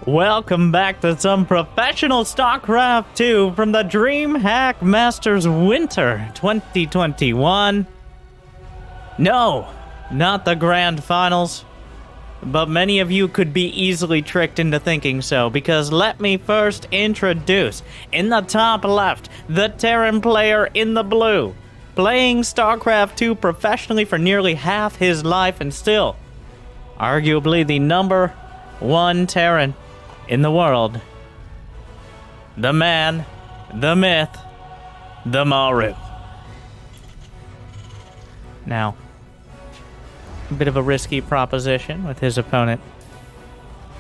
Welcome back to some professional Starcraft 2 from the Dreamhack Masters Winter 2021. No, not the grand finals, but many of you could be easily tricked into thinking so, because let me first introduce, in the top left, the Terran player in the blue, playing Starcraft 2 professionally for nearly half his life and still, arguably the number one Terran in the world. The man, the myth, the Maru. Now, a bit of a risky proposition with his opponent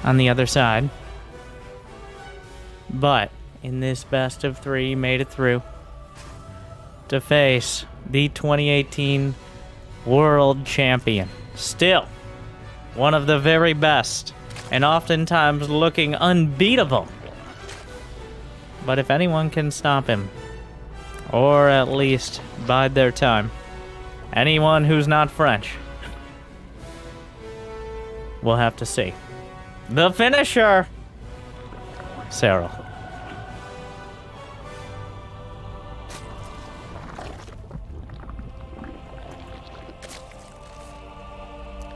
on the other side. But in this best of three, he made it through to face the 2018 world champion. Still, one of the very best, and oftentimes looking unbeatable. But if anyone can stop him, or at least bide their time, anyone who's not French, we'll have to see. The finisher, Serral.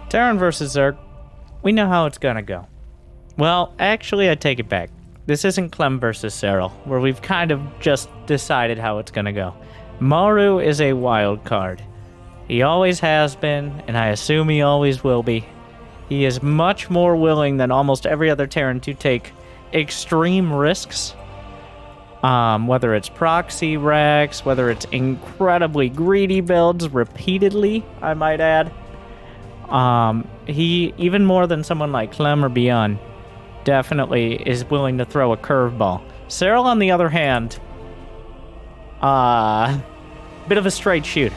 Terran versus Zerg. We know how it's gonna go. Well, actually, I take it back. This isn't Clem versus Serral, where we've kind of just decided how it's gonna go. Maru is a wild card. He always has been, and I assume he always will be. He is much more willing than almost every other Terran to take extreme risks. Whether it's proxy racks, whether it's incredibly greedy builds repeatedly, I might add. He, even more than someone like Clem or Beyond, definitely is willing to throw a curveball. Serral, on the other hand, bit of a straight shooter.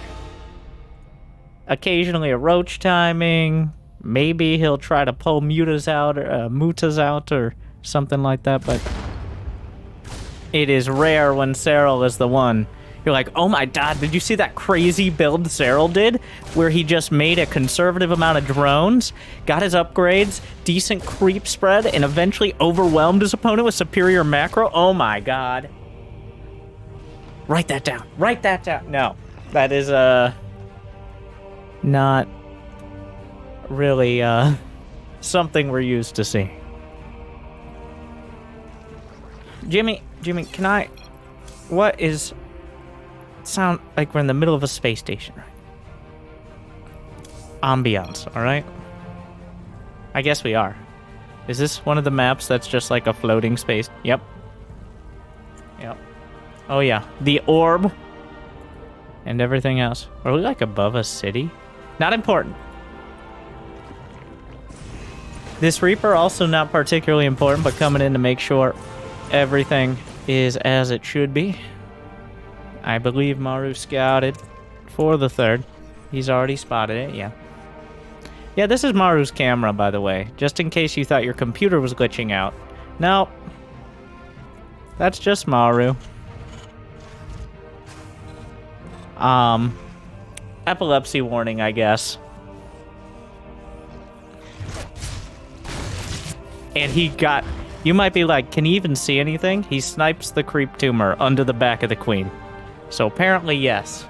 Occasionally a roach timing. Maybe he'll try to pull mutas out or something like that, but it is rare when Serral is the one. You're like, oh my god, did you see that crazy build Serral did? Where he just made a conservative amount of drones, got his upgrades, decent creep spread, and eventually overwhelmed his opponent with superior macro? Oh my god. Write that down. Write that down. No, that is, not really, something we're used to seeing. Jimmy, can I... What is... Sound like we're in the middle of a space station, right? Ambiance, alright? I guess we are. Is this one of the maps that's just like a floating space? Yep. Yep. Oh yeah, the orb. And everything else. Are we like above a city? Not important. This Reaper also not particularly important, but coming in to make sure everything is as it should be. I believe Maru scouted for the third. He's already spotted it, yeah. Yeah, this is Maru's camera, by the way, just in case you thought your computer was glitching out. No. That's just Maru. Epilepsy warning, I guess. And he got... You might be like, can he even see anything? He snipes the creep tumor under the back of the queen. So apparently, yes.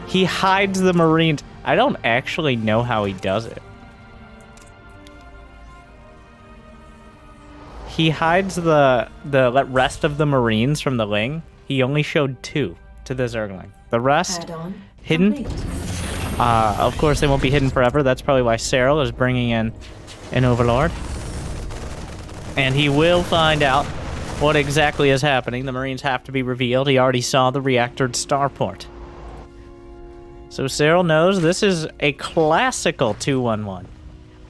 He hides the Marines. I don't actually know how he does it. He hides the rest of the Marines from the Ling. He only showed 2 to the Zergling. The rest, hidden. Of course, they won't be hidden forever. That's probably why Serral is bringing in an Overlord. And he will find out what exactly is happening. The Marines have to be revealed. He already saw the reactored starport. So Serral knows this is a classical 2-1-1.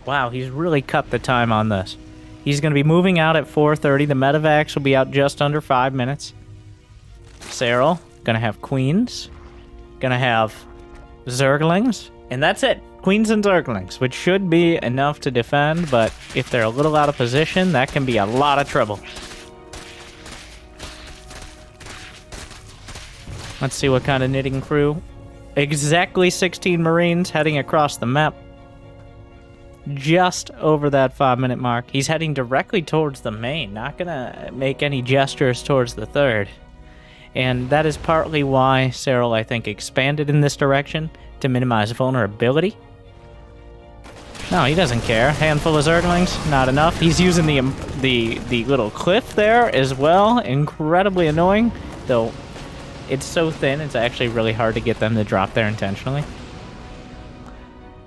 Wow, he's really cut the time on this. He's going to be moving out at 4:30. The medevacs will be out just under 5 minutes. Serral, going to have queens. Going to have Zerglings. And that's it. Queens and Zerglings, which should be enough to defend, but if they're a little out of position, that can be a lot of trouble. Let's see what kind of knitting crew. Exactly 16 Marines heading across the map. just over that 5-minute mark. He's heading directly towards the main, not gonna make any gestures towards the third. And that is partly why Serral, I think, expanded in this direction to minimize vulnerability. No, he doesn't care. Handful of Zerglings, not enough. He's using the little cliff there as well. Incredibly annoying, though it's so thin, it's actually really hard to get them to drop there intentionally.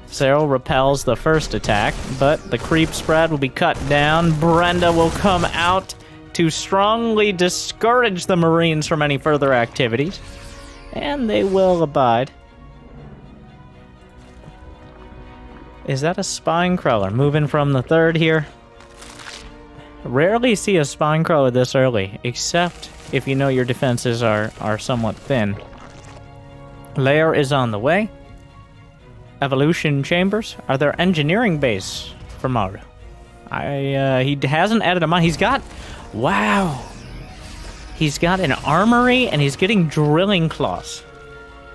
Serral repels the first attack, but the creep spread will be cut down. Brenda will come out to strongly discourage the Marines from any further activities, and they will abide. Is that a spine crawler? Moving from the third here. Rarely see a spine crawler this early, except if you know your defenses are somewhat thin. Lair is on the way. Evolution chambers. Are there engineering base for Maru? He hasn't added a mine. He's got... Wow. He's got an armory and he's getting drilling claws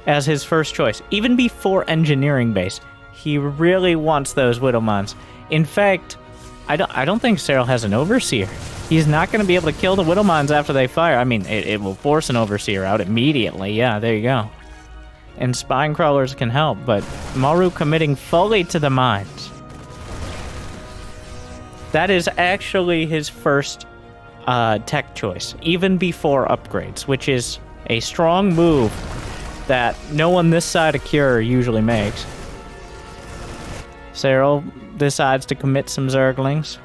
as his first choice. Even before engineering base. He really wants those Widow Mines. In fact, I don't think Serral has an Overseer. He's not going to be able to kill the Widow Mines after they fire. I mean, it will force an Overseer out immediately. Yeah, there you go. And Spine Crawlers can help, but Maru committing fully to the mines. That is actually his first tech choice, even before upgrades, which is a strong move that no one this side of Cure usually makes. Serral decides to commit some Zerglings.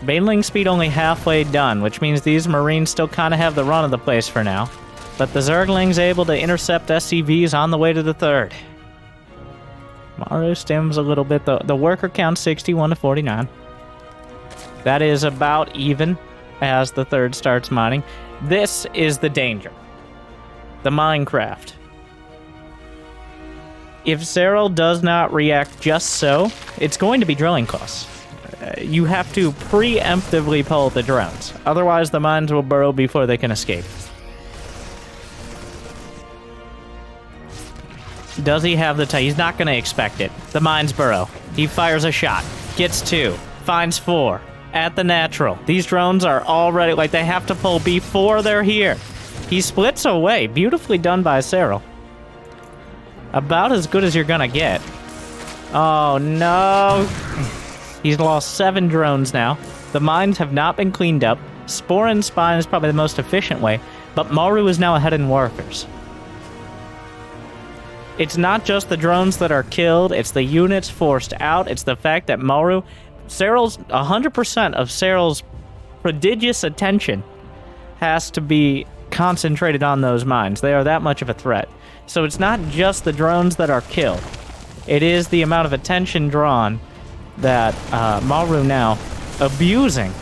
Baneling speed only halfway done, which means these Marines still kind of have the run of the place for now. But the Zergling's able to intercept SCVs on the way to the third. Maru stims a little bit. The worker count 61 to 49. That is about even as the third starts mining. This is the danger. The Minecraft. If Serral does not react just so, it's going to be drilling costs. You have to preemptively pull the drones. Otherwise, the mines will burrow before they can escape. Does he have the time? He's not going to expect it. The mines burrow. He fires a shot. Gets 2. Finds 4. At the natural. These drones are already... Like, they have to pull before they're here. He splits away. Beautifully done by Serral. About as good as you're gonna get. Oh, no. He's lost 7 drones now. The mines have not been cleaned up. Spore and Spine is probably the most efficient way, but Maru is now ahead in workers. It's not just the drones that are killed, it's the units forced out, it's the fact that Maru... 100% of Serral's prodigious attention has to be concentrated on those mines. They are that much of a threat. So it's not just the drones that are killed. It is the amount of attention drawn that Maru now abusing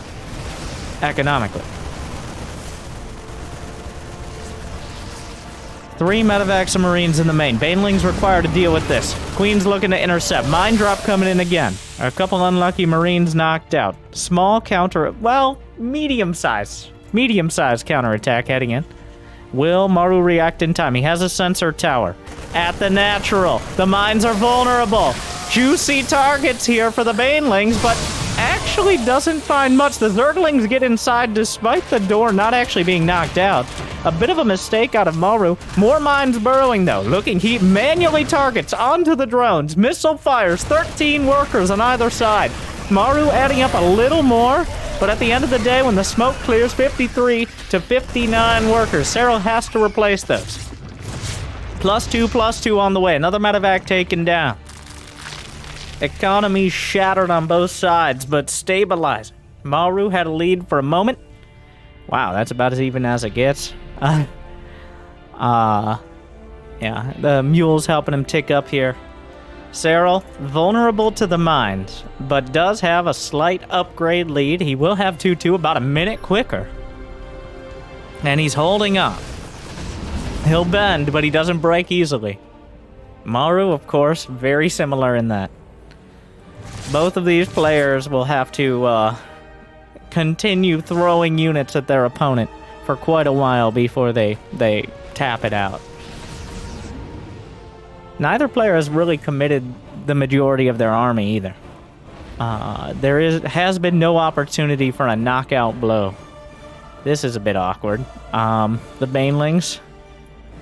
economically. 3 medevacs of Marines in the main. Baneling's required to deal with this. Queen's looking to intercept. Mine drop coming in again. A couple unlucky Marines knocked out. Small counter... Well, medium-sized. Medium-sized counterattack heading in. Will Maru react in time? He has a sensor tower. At the natural. The mines are vulnerable. Juicy targets here for the Banelings, but actually doesn't find much. The Zerglings get inside despite the door not actually being knocked out. A bit of a mistake out of Maru. More mines burrowing, though. Looking, he manually targets onto the drones. Missile fires, 13 workers on either side. Maru adding up a little more, but at the end of the day, when the smoke clears, 53 to 59 workers. Serral has to replace those. +2 on the way. Another medevac taken down. Economy shattered on both sides, but stabilizing. Maru had a lead for a moment. Wow, that's about as even as it gets. Yeah, the mule's helping him tick up here. Serral, vulnerable to the mines, but does have a slight upgrade lead. He will have 2-2 about a minute quicker. And he's holding up. He'll bend, but he doesn't break easily. Maru, of course, very similar in that. Both of these players will have to continue throwing units at their opponent for quite a while before they tap it out. Neither player has really committed the majority of their army either. Has been no opportunity for a knockout blow. This is a bit awkward. The Banelings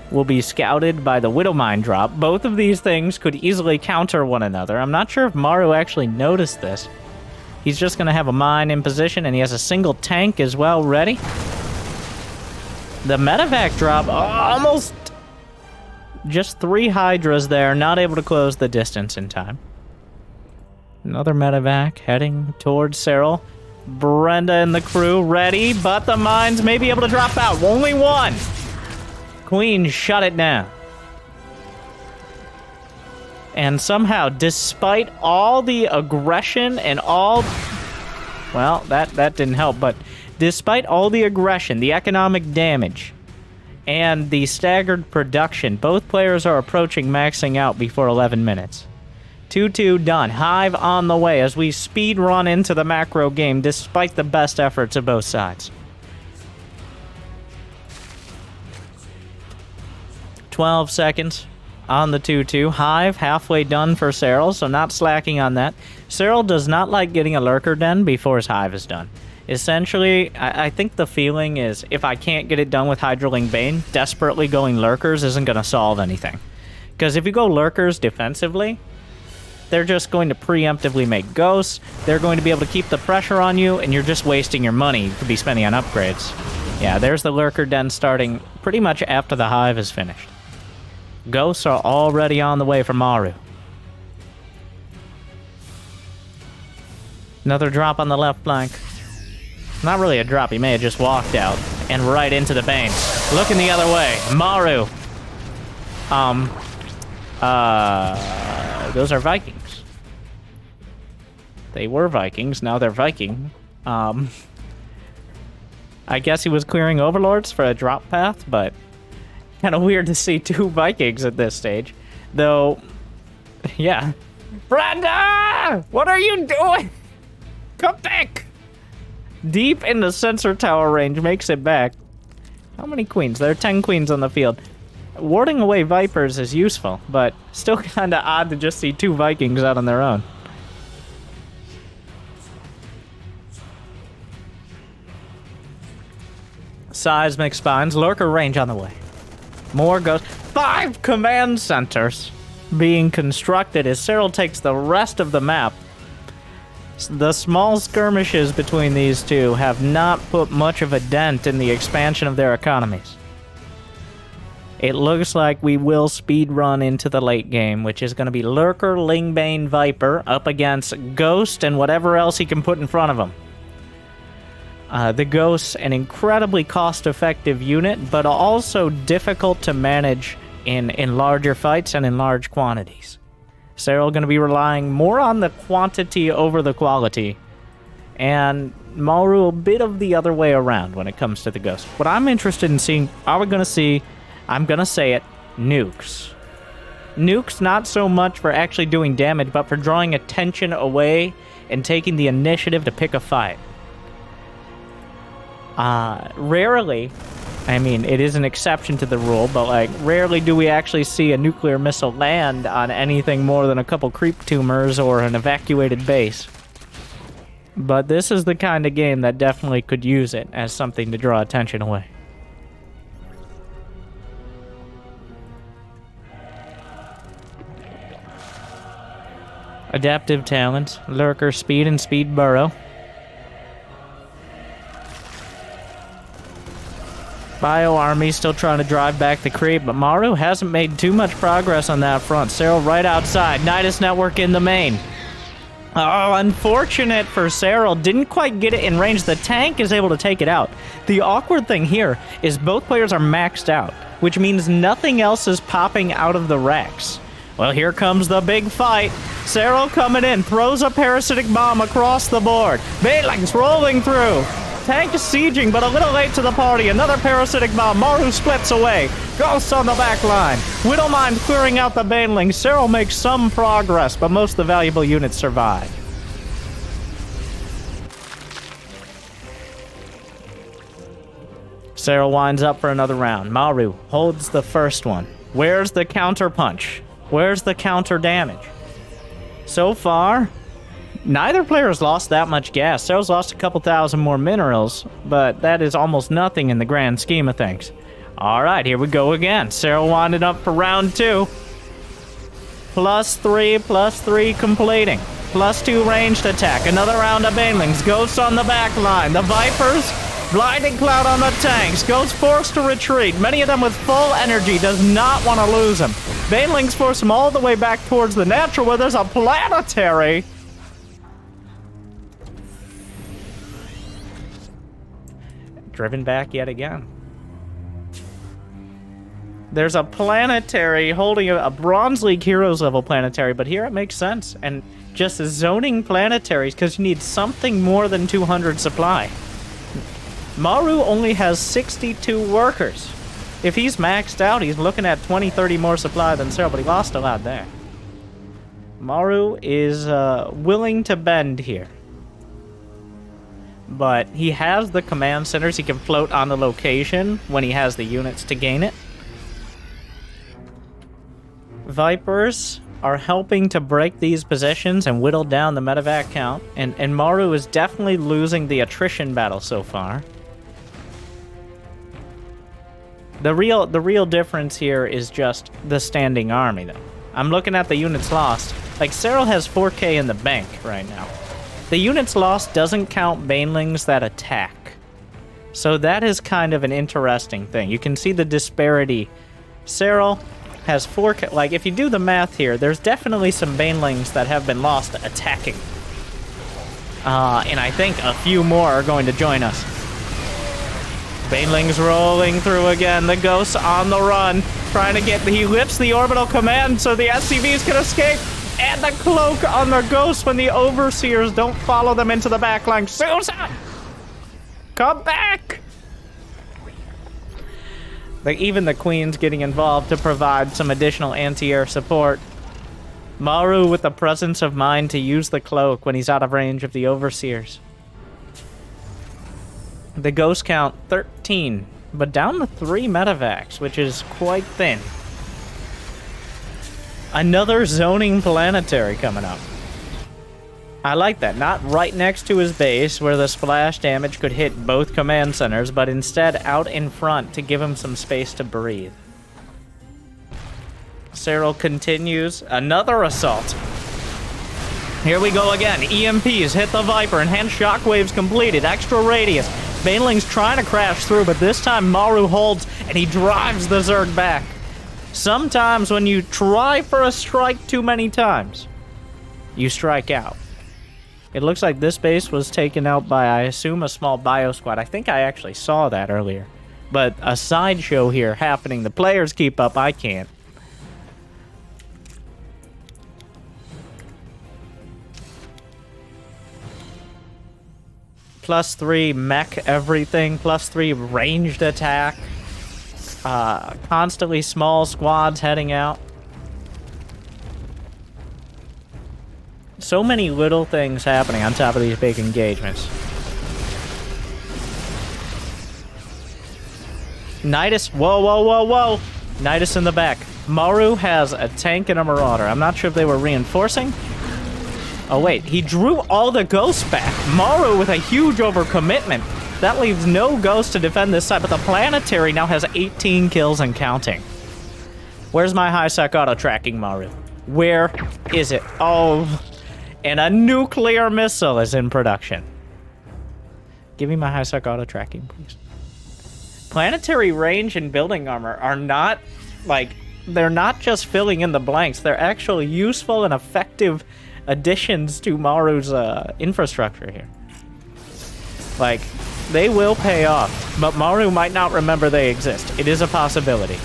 will be scouted by the Widowmine drop. Both of these things could easily counter one another. I'm not sure if Maru actually noticed this. He's just going to have a mine in position, and he has a single tank as well ready. The medevac drop, almost just 3 Hydras there, not able to close the distance in time. Another medevac heading towards Serral. Brenda and the crew ready, but the mines may be able to drop out. Only one. Queen shut it down. And somehow, despite all the aggression and all... Well, that didn't help, but despite all the aggression, the economic damage, and the staggered production, both players are approaching maxing out before 11 minutes. 2-2 done. Hive on the way as we speed run into the macro game despite the best efforts of both sides. 12 seconds on the 2-2. Hive halfway done for Serral, so not slacking on that. Serral does not like getting a lurker den before his Hive is done. Essentially, I think the feeling is if I can't get it done with Hydraling Bane, desperately going lurkers isn't going to solve anything. Because if you go lurkers defensively, they're just going to preemptively make ghosts. They're going to be able to keep the pressure on you, and you're just wasting your money you could be spending on upgrades. Yeah, there's the lurker den starting pretty much after the Hive is finished. Ghosts are already on the way for Maru. Another drop on the left flank. Not really a drop, he may have just walked out and right into the Bane. Looking the other way. Maru. Those are Vikings. They were Vikings, now they're Viking. I guess he was clearing Overlords for a drop path, but kind of weird to see 2 Vikings at this stage. Though, yeah. Brenda! What are you doing? Come back! Deep in the sensor tower range makes it back. How many queens? There are 10 queens on the field. Warding away Vipers is useful, but still kind of odd to just see 2 Vikings out on their own. Seismic spines, lurker range on the way. More ghosts. 5 command centers being constructed as Serral takes the rest of the map. The small skirmishes between these two have not put much of a dent in the expansion of their economies. It looks like we will speed run into the late game, which is going to be Lurker, Lingbane, Viper up against Ghost and whatever else he can put in front of him. The Ghost's an incredibly cost-effective unit, but also difficult to manage in larger fights and in large quantities. Serral going to be relying more on the quantity over the quality, and Maru a bit of the other way around when it comes to the Ghost. What I'm interested in seeing, are we going to see, I'm going to say it, nukes. Nukes not so much for actually doing damage, but for drawing attention away and taking the initiative to pick a fight. Rarely, I mean, it is an exception to the rule, but like, rarely do we actually see a nuclear missile land on anything more than a couple creep tumors or an evacuated base. But this is the kind of game that definitely could use it as something to draw attention away. Adaptive talents, lurker speed and speed burrow. Bio Army still trying to drive back the creep, but Maru hasn't made too much progress on that front. Serral right outside. Nidus Network in the main. Oh, unfortunate for Serral. Didn't quite get it in range. The tank is able to take it out. The awkward thing here is both players are maxed out, which means nothing else is popping out of the racks. Well, here comes the big fight. Serral coming in, throws a parasitic bomb across the board. Banelings rolling through. Tank is sieging, but a little late to the party. Another parasitic bomb. Maru splits away. Ghosts on the back line. Widowmine clearing out the Banelings. Serral makes some progress, but most of the valuable units survive. Serral winds up for another round. Maru holds the first one. Where's the counter punch? Where's the counter damage? So far, Neither player has lost that much gas. Serral's lost a couple thousand more minerals, but that is almost nothing in the grand scheme of things. All right, here we go again. Serral winding up for round 2. +3 completing. +2 ranged attack. Another round of banelings. Ghosts on the back line. The Vipers, blinding cloud on the tanks. Ghosts forced to retreat. Many of them with full energy. Does not want to lose them. Banelings force them all the way back towards the natural where there's a planetary. Driven back yet again. There's a planetary holding a Bronze League Heroes level planetary, but here it makes sense. And just zoning planetaries because you need something more than 200 supply. Maru only has 62 workers. If he's maxed out, he's looking at 20, 30 more supply than Serral, but he lost a lot there. Maru is willing to bend here. But he has the command centers. He can float on the location when he has the units to gain it. Vipers are helping to break these positions and whittle down the medevac count. And Maru is definitely losing the attrition battle so far. The real difference here is just the standing army, though. I'm looking at the units lost. Like, Serral has 4K in the bank right now. The units lost doesn't count banelings that attack. So that is kind of an interesting thing. You can see the disparity. Serral has 4K. Like, if you do the math here, there's definitely some banelings that have been lost attacking. And I think a few more are going to join us. Banelings rolling through again. The Ghosts on the run. Trying to get... He lifts the orbital command so the SCVs can escape. And the cloak on the Ghosts when the Overseers don't follow them into the backline. Susan! Come back! Like, even the Queen's getting involved to provide some additional anti-air support. Maru with the presence of mind to use the cloak when he's out of range of the Overseers. The Ghost count 13, but down to 3 medevacs, which is quite thin. Another zoning planetary coming up. I like that. Not right next to his base where the splash damage could hit both command centers, but instead out in front to give him some space to breathe. Serral continues. Another assault. Here we go again. EMPs hit the Viper. Enhanced shockwaves completed. Extra radius. Baneling's trying to crash through, but this time Maru holds and he drives the Zerg back. Sometimes when you try for a strike too many times, you strike out. It looks like this base was taken out by, I assume, a small bio squad. I think I actually saw that earlier. But a sideshow here happening. The players keep up, I can't. +3 mech everything, +3 ranged attack. Constantly small squads heading out. So many little things happening on top of these big engagements. Nidus, whoa, whoa, whoa, whoa. Nidus in the back. Maru has a tank and a marauder. I'm not sure if they were reinforcing. Oh wait, he drew all the ghosts back. Maru with a huge overcommitment. That leaves no ghosts to defend this side, but the planetary now has 18 kills and counting. Where's my high-sec auto-tracking, Maru? Where is it? Oh, and a nuclear missile is in production. Give me my high-sec auto-tracking, please. Planetary range and building armor are not, like, they're not just filling in the blanks. They're actually useful and effective additions to Maru's infrastructure here. Like, they will pay off, but Maru might not remember they exist. It is a possibility.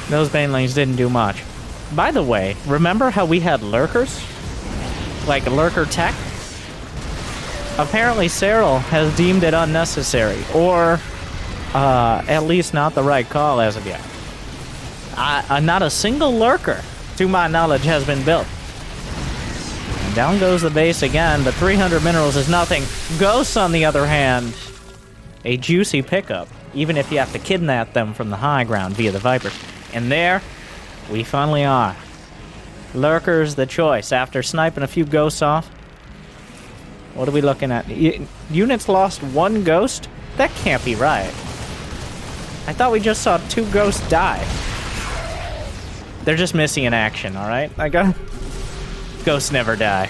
Those banelings didn't do much. By the way, remember how we had lurkers? Like lurker tech? Apparently Serral has deemed it unnecessary, or at least not the right call as of yet. Not a single lurker, to my knowledge, has been built. And down goes the base again, but 300 minerals is nothing. Ghosts, on the other hand, a juicy pickup. even if you have to kidnap them from the high ground via the Vipers. And there, we finally are. Lurkers the choice. After sniping a few ghosts off, what are we looking at? Units lost 1 ghost? That can't be right. I thought we just saw 2 ghosts die. They're just missing in action, alright? Ghosts never die.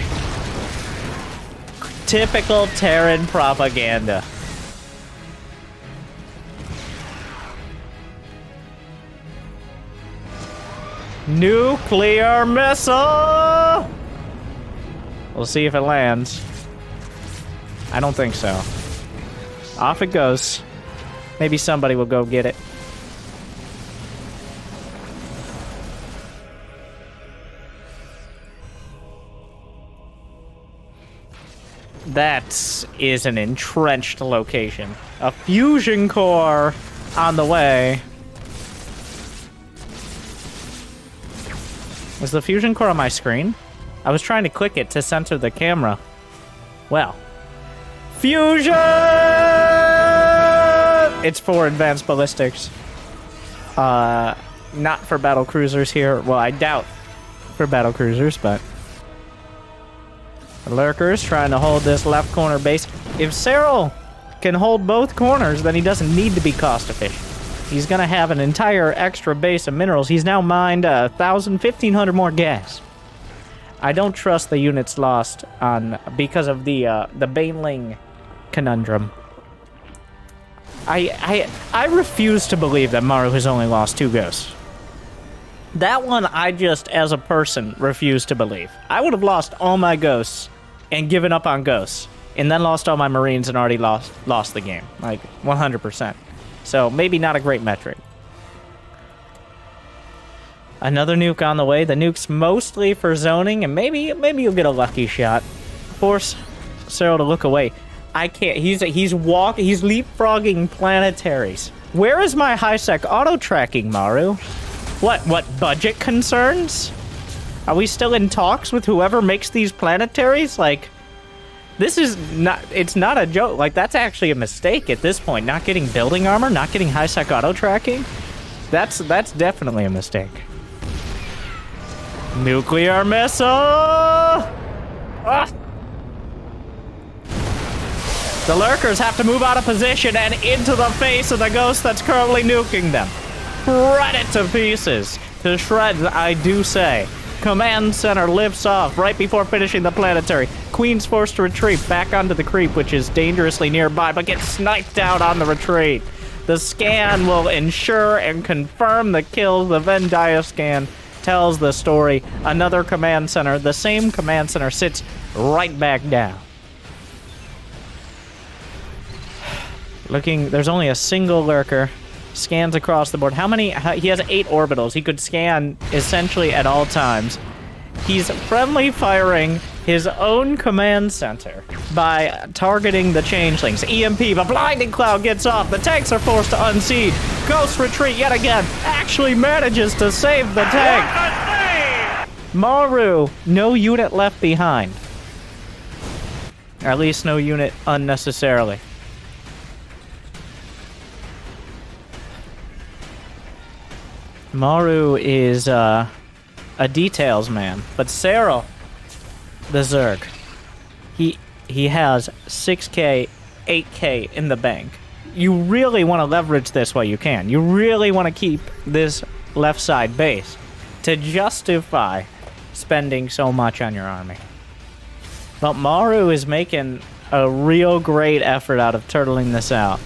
Typical Terran propaganda. Nuclear missile! We'll see if it lands. I don't think so. Off it goes. Maybe somebody will go get it. That is an entrenched location. A fusion core on the way. Was the fusion core on my screen? I was trying to click it to center the camera. Well. Fusion! It's for advanced ballistics. Not for battle cruisers here. Well, I doubt for battle cruisers, but... The Lurkers trying to hold this left corner base. If Serral can hold both corners, then he doesn't need to be cost efficient. He's gonna have an entire extra base of minerals. He's now mined 1,000, 1,500 more gas. I don't trust the units lost on because of the Baneling conundrum. I refuse to believe that Maru has only lost 2 ghosts. That one I just, as a person, refuse to believe. I would have lost all my ghosts and given up on ghosts, and then lost all my Marines and already lost the game, like 100%. So, maybe not a great metric. Another nuke on the way. The nuke's mostly for zoning, and maybe you'll get a lucky shot. Force Serral to look away. I can't. He's leapfrogging planetaries. Where is my high-sec auto-tracking, Maru? What budget concerns? Are we still in talks with whoever makes these planetaries? Like... This is not, it's not a joke. Like, that's actually a mistake at this point. Not getting building armor, not getting high-sec auto-tracking. That's definitely a mistake. Nuclear missile! Ah! The Lurkers have to move out of position and into the face of the ghost that's currently nuking them. Shred it to pieces. To shreds, I do say. Command center lifts off right before finishing the planetary. Queen's forced to retreat back onto the creep, which is dangerously nearby, but gets sniped out on the retreat. The scan will ensure and confirm the kills. The Venn diagram scan tells the story. Another command center, the same command center, sits right back down. Looking, there's only a single lurker. Scans across the board. How many? He has 8 orbitals. He could scan essentially at all times. He's friendly firing his own command center by targeting the changelings. EMP, the blinding cloud gets off. The tanks are forced to unseat. Ghost retreat yet again. Actually manages to save the tank. Maru, no unit left behind. Or at least no unit unnecessarily. Maru is a details man, but Serral, the Zerg, he has 6K, 8K in the bank. You really want to leverage this while you can. You really want to keep this left side base to justify spending so much on your army. But Maru is making a real great effort out of turtling this out.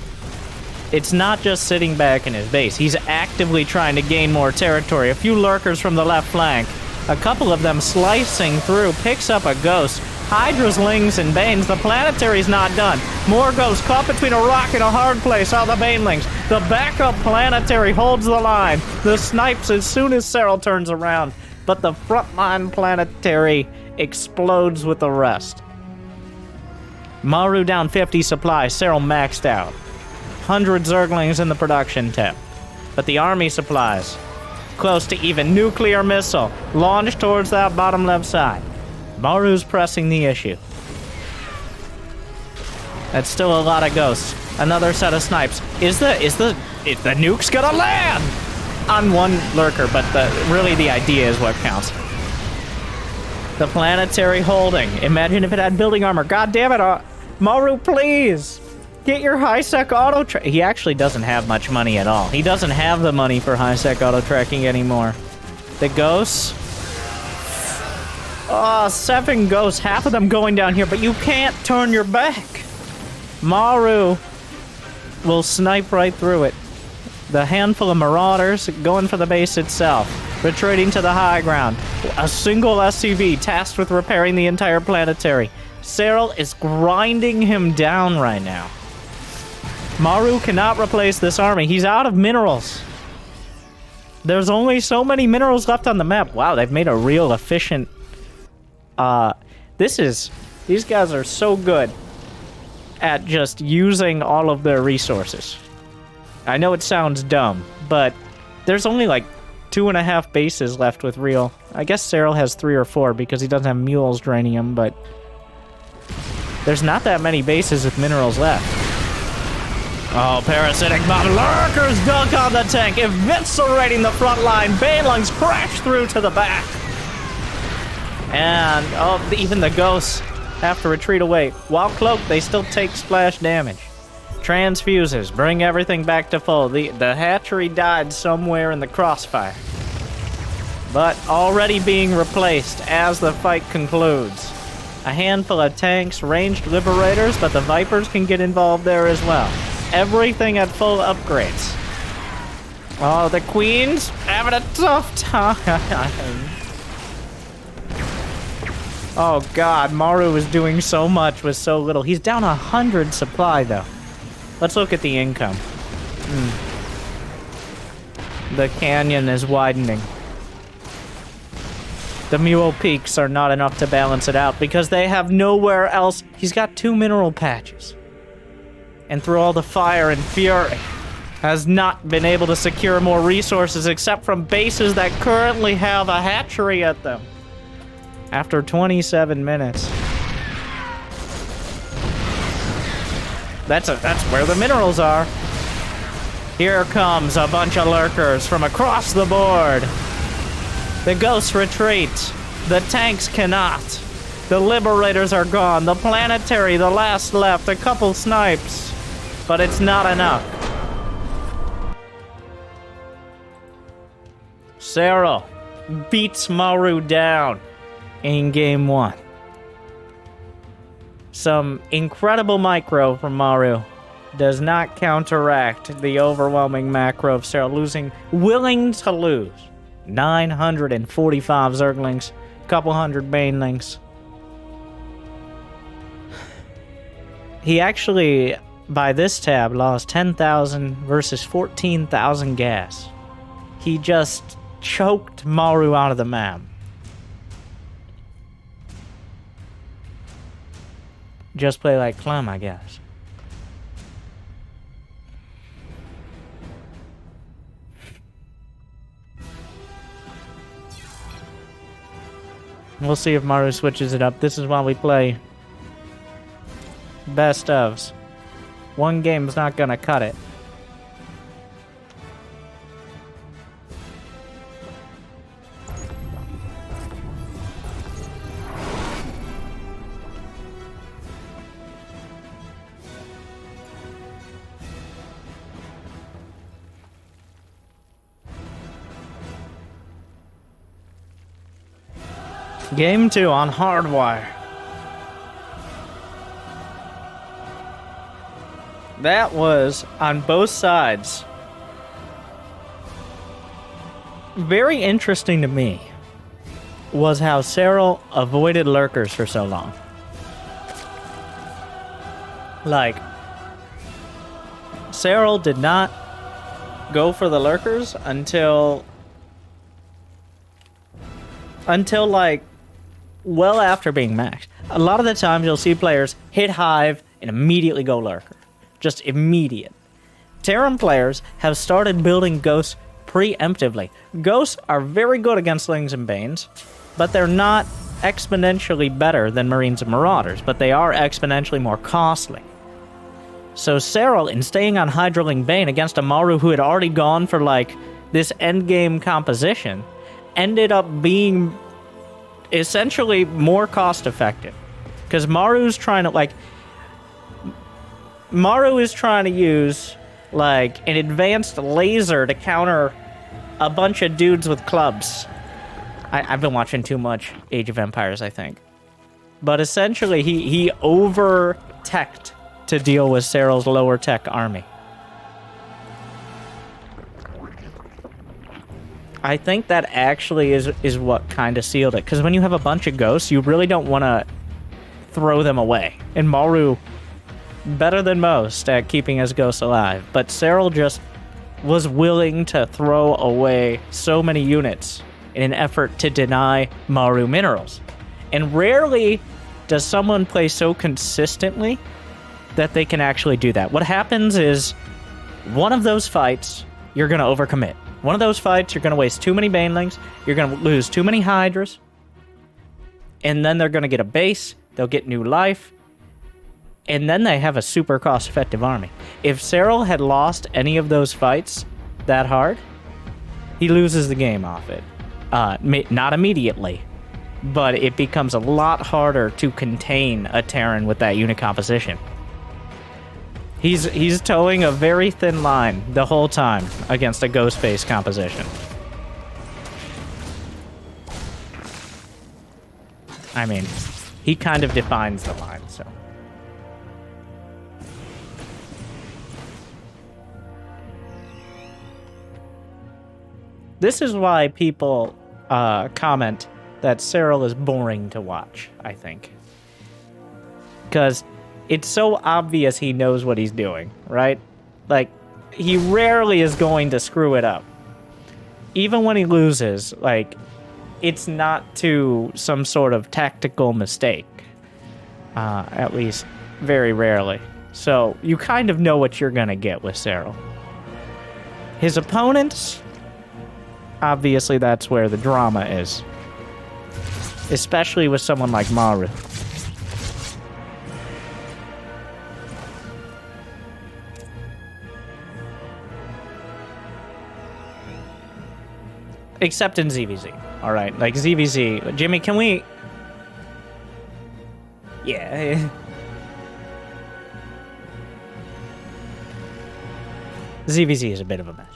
It's not just sitting back in his base. He's actively trying to gain more territory. A few lurkers from the left flank. A couple of them slicing through. Picks up a ghost. Hydra's, Lings, and Banes. The planetary's not done. More ghosts caught between a rock and a hard place. All the Banelings. The backup planetary holds the line. The snipes as soon as Serral turns around. But the frontline planetary explodes with the rest. Maru down 50 supply. Serral maxed out. 100 Zerglings in the production tent. But the army supplies, close to even. Nuclear missile, launched towards that bottom left side. Maru's pressing the issue. That's still a lot of ghosts. Another set of snipes. Is the nuke's gonna land on one lurker, but really the idea is what counts. The planetary holding. Imagine if it had building armor. God damn it, Maru, please! Get your high-sec auto-track. He actually doesn't have much money at all. He doesn't have the money for high-sec auto-tracking anymore. The ghosts. Oh, 7 ghosts. Half of them going down here, but you can't turn your back. Maru will snipe right through it. The handful of marauders going for the base itself. Retreating to the high ground. A single SCV tasked with repairing the entire planetary. Serral is grinding him down right now. Maru cannot replace this army. He's out of minerals. There's only so many minerals left on the map. Wow, they've made a real efficient... These guys are so good at just using all of their resources. I know it sounds dumb, but there's only like 2.5 bases left with real. I guess Serral has 3 or 4 because he doesn't have mules draining him, but there's not that many bases with minerals left. Oh, parasitic mob lurkers dunk on the tank, eviscerating the front line. Banelings crash through to the back. And, even the ghosts have to retreat away. While cloaked, they still take splash damage. Transfuses, bring everything back to full. The hatchery died somewhere in the crossfire, but already being replaced as the fight concludes. A handful of tanks, ranged liberators, but the Vipers can get involved there as well. Everything at full upgrades. Oh, the Queen's having a tough time. Oh god, Maru is doing so much with so little. He's down 100 supply though. Let's look at the income. The canyon is widening. The mule peaks are not enough to balance it out because they have nowhere else. He's got 2 mineral patches. And through all the fire and fury, has not been able to secure more resources except from bases that currently have a hatchery at them. After 27 minutes. That's where the minerals are. Here comes a bunch of lurkers from across the board. The ghosts retreat. The tanks cannot. The liberators are gone. The planetary, the last left. A couple snipes. But it's not enough. Serral beats Maru down in game 1. Some incredible micro from Maru does not counteract the overwhelming macro of Serral, willing to lose 945 Zerglings, couple hundred Banelings. He actually, by this tab, lost 10,000 versus 14,000 gas. He just choked Maru out of the map. Just play like Clem, I guess. We'll see if Maru switches it up. This is why we play best ofs. One game's not gonna cut it. Game 2 on Hardwire. That was, on both sides, very interesting to me, was how Serral avoided lurkers for so long. Like, Serral did not go for the lurkers until like, well after being maxed. A lot of the times you'll see players hit Hive and immediately go lurker. Just immediate. Terran players have started building ghosts preemptively. Ghosts are very good against Lings and Banes, but they're not exponentially better than Marines and Marauders, but they are exponentially more costly. So Serral, in staying on Hydraling Bane against a Maru who had already gone for, like, this endgame composition, ended up being essentially more cost-effective. Because Maru's trying to, like... Maru is trying to use, like, an advanced laser to counter a bunch of dudes with clubs. I've been watching too much Age of Empires, I think. But essentially, he over-teched to deal with Serral's lower-tech army. I think that actually is what kind of sealed it. Because when you have a bunch of ghosts, you really don't want to throw them away. And Maru, better than most at keeping his ghosts alive. But Serral just was willing to throw away so many units in an effort to deny Maru minerals. And rarely does someone play so consistently that they can actually do that. What happens is, one of those fights, you're going to overcommit. One of those fights, you're going to waste too many Banelings, you're going to lose too many Hydras, and then they're going to get a base, they'll get new life, and then they have a super cost-effective army. If Serral had lost any of those fights that hard, he loses the game off it. Not immediately, but it becomes a lot harder to contain a Terran with that unit composition. He's towing a very thin line the whole time against a ghost-based composition. I mean, he kind of defines the line, so... This is why people comment that Serral is boring to watch, I think. Because it's so obvious he knows what he's doing, right? Like, he rarely is going to screw it up. Even when he loses, like, it's not to some sort of tactical mistake. At least, very rarely. So, you kind of know what you're gonna get with Serral. His opponents... Obviously, that's where the drama is. Especially with someone like Maru. Except in ZVZ. Alright, like ZVZ. Jimmy, can we... Yeah. ZVZ is a bit of a mess.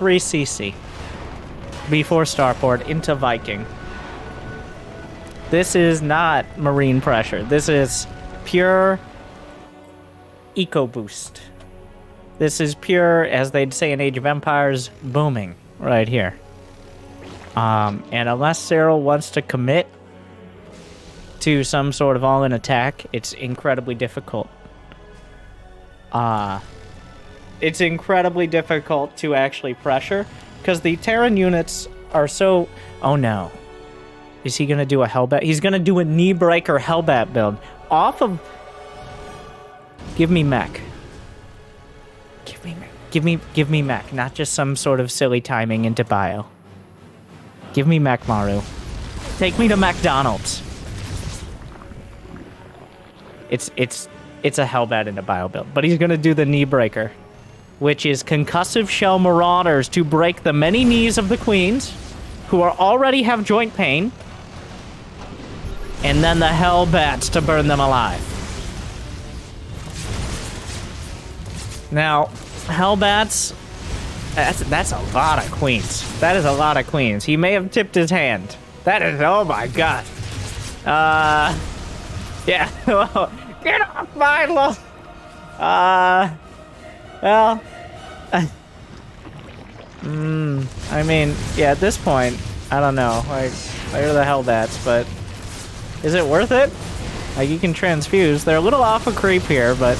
CC before starport into Viking. This is not marine pressure. This is pure eco boost. This is pure, as they'd say in Age of Empires, booming right here. And unless Serral wants to commit to some sort of all-in attack, it's incredibly difficult. It's incredibly difficult to actually pressure, because the Terran units are so... Oh no. Is he going to do a Hellbat? He's going to do a knee-breaker Hellbat build. Off of... Give me mech. Give me mech. Give me mech, not just some sort of silly timing into bio. Give me mech, Maru. Take me to McDonald's. It's a Hellbat into bio build, but he's going to do the knee-breaker, which is concussive shell marauders to break the many knees of the queens, who already have joint pain, and then the Hellbats to burn them alive. Now, Hellbats, that's a lot of queens. That is a lot of queens. He may have tipped his hand. That is, oh my god. Yeah, well, get off my love. Well, I mean, yeah, at this point, I don't know. Like, they're the Hellbats, but is it worth it? Like, you can transfuse. They're a little off a creep here, but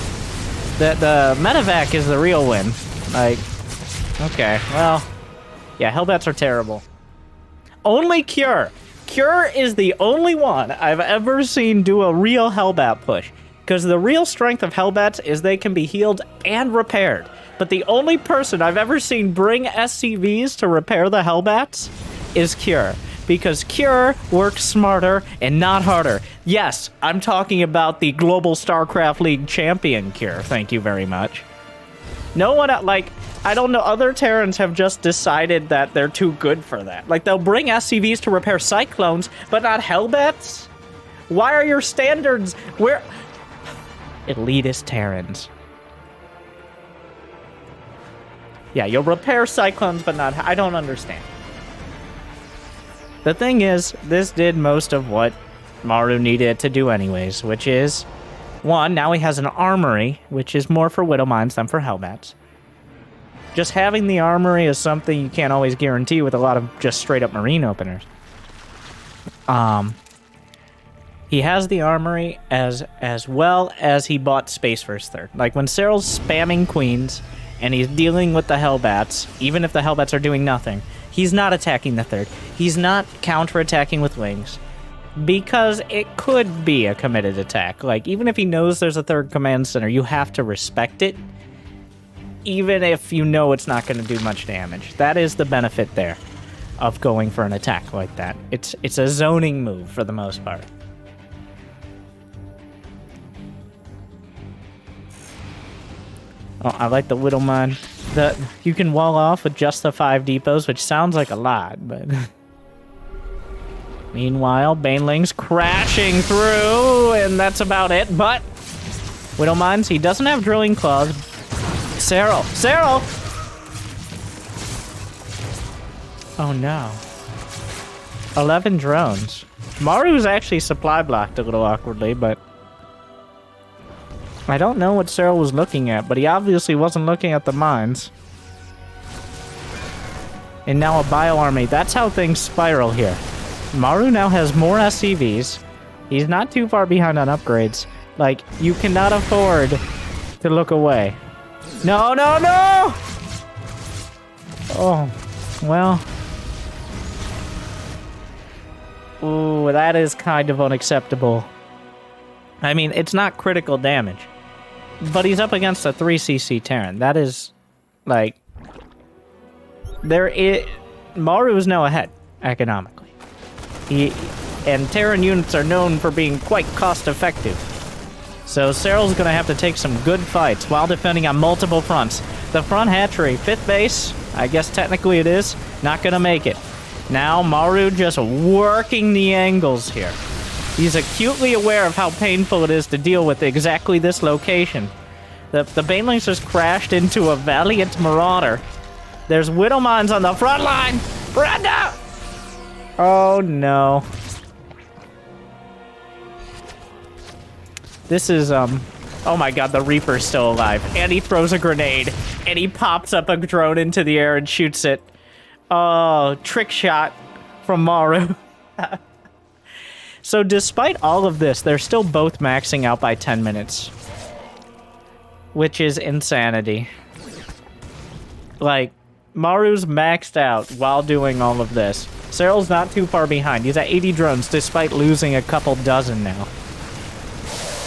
the medevac is the real win. Like, okay, well, yeah, Hellbats are terrible. Only Cure. Cure is the only one I've ever seen do a real Hellbat push. Because the real strength of Hellbats is they can be healed and repaired. But the only person I've ever seen bring SCVs to repair the Hellbats is Cure. Because Cure works smarter and not harder. Yes, I'm talking about the Global Starcraft League champion Cure. Thank you very much. No one, like, I don't know, other Terrans have just decided that they're too good for that. Like, they'll bring SCVs to repair Cyclones, but not Hellbats? Why are your standards, where... Elitist Terrans. Yeah, you'll repair Cyclones, but not... I don't understand. The thing is, this did most of what Maru needed to do anyways, which is, one, now he has an armory, which is more for Widow Mines than for Hellbats. Just having the armory is something you can't always guarantee with a lot of just straight-up Marine openers. He has the armory as well as he bought Space First Third. Like, when Serral's spamming Queens, and he's dealing with the Hellbats, even if the Hellbats are doing nothing, he's not attacking the third. He's not counterattacking with wings. Because it could be a committed attack. Like, even if he knows there's a third command center, you have to respect it. Even if you know it's not going to do much damage. That is the benefit there of going for an attack like that. It's a zoning move for the most part. Oh, I like the Widow Mine. You can wall off with just the 5 depots, which sounds like a lot, but... Meanwhile, Baneling's crashing through, and that's about it, but... Widow Mines, he doesn't have Drilling Claws. Serral! Serral! Oh no. 11 drones. Maru's actually supply blocked a little awkwardly, but... I don't know what Serral was looking at, but he obviously wasn't looking at the mines. And now a bio-army. That's how things spiral here. Maru now has more SCVs. He's not too far behind on upgrades. Like, you cannot afford to look away. No, no, no! Oh, well. Ooh, that is kind of unacceptable. I mean, it's not critical damage. But he's up against a 3cc Terran. That is, like... Maru is now ahead, economically. And Terran units are known for being quite cost-effective. So Serral's gonna have to take some good fights while defending on multiple fronts. The front hatchery, 5th base, I guess technically it is, not gonna make it. Now Maru just working the angles here. He's acutely aware of how painful it is to deal with exactly this location. The Banelings just crashed into a Valiant Marauder. There's Widow Mines on the front line! Brenda! Oh no. This is, oh my god, the Reaper's still alive. And he throws a grenade. And he pops up a drone into the air and shoots it. Oh, trick shot from Maru. So despite all of this, they're still both maxing out by 10 minutes. Which is insanity. Like, Maru's maxed out while doing all of this. Serral's not too far behind. He's at 80 drones despite losing a couple dozen now.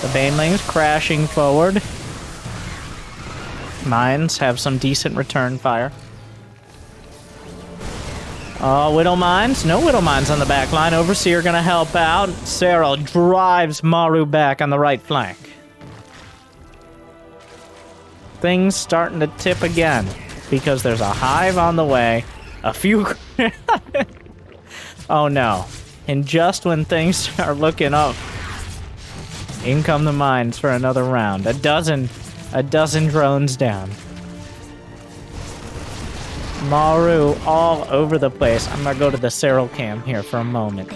The Banelings crashing forward. Mines have some decent return fire. Oh, Widow Mines? No Widow Mines on the back line. Overseer gonna help out. Serral drives Maru back on the right flank. Things starting to tip again. Because there's a hive on the way. A few... Oh no. And just when things are looking up, in come the mines for another round. A dozen drones down. Maru all over the place. I'm gonna go to the Serral cam here for a moment.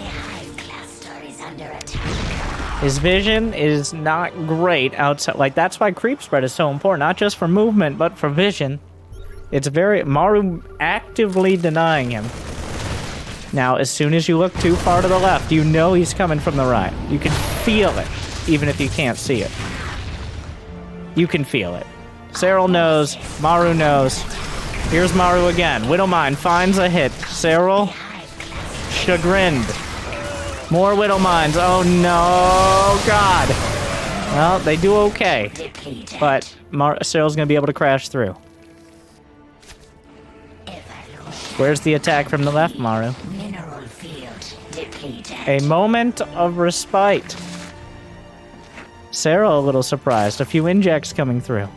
His vision is not great outside. Like, that's why creep spread is so important. Not just for movement, but for vision. It's very... Maru actively denying him. Now, as soon as you look too far to the left, you know he's coming from the right. You can feel it, even if you can't see it. You can feel it. Serral knows. Maru knows. Here's Maru again. Widow Mine finds a hit. Serral, chagrined, More Widow Mines. Oh no, God. Well, they do okay. But Serral's gonna be able to crash through. Where's the attack from the left, Maru? A moment of respite. Serral a little surprised. A few injects coming through.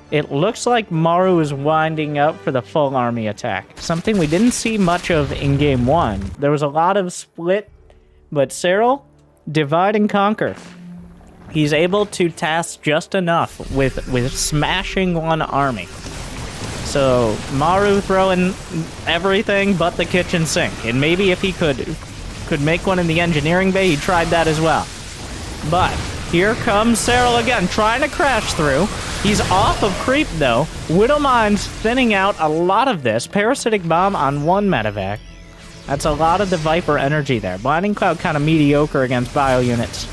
It looks like Maru is winding up for the full army attack. Something we didn't see much of in Game 1. There was a lot of split, but Serral, divide and conquer. He's able to task just enough with smashing one army. So Maru throwing everything but the kitchen sink. And maybe if he could make one in the engineering bay, he tried that as well. But here comes Serral again, trying to crash through. He's off of creep, though. Widow Mine's thinning out a lot of this. Parasitic Bomb on one medevac. That's a lot of the Viper energy there. Blinding Cloud kind of mediocre against bio units.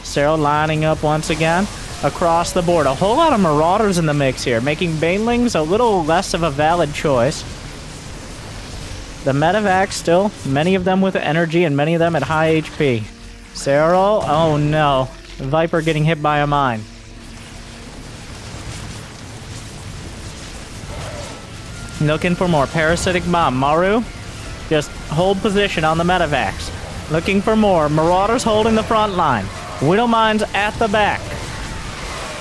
Serral lining up once again. Across the board. A whole lot of Marauders in the mix here, making Banelings a little less of a valid choice. The medevacs still, many of them with energy and many of them at high HP. Serral, oh no. Viper getting hit by a mine. Looking for more Parasitic Bomb. Maru, just hold position on the medevacs. Looking for more. Marauders holding the front line. Widow Mines at the back.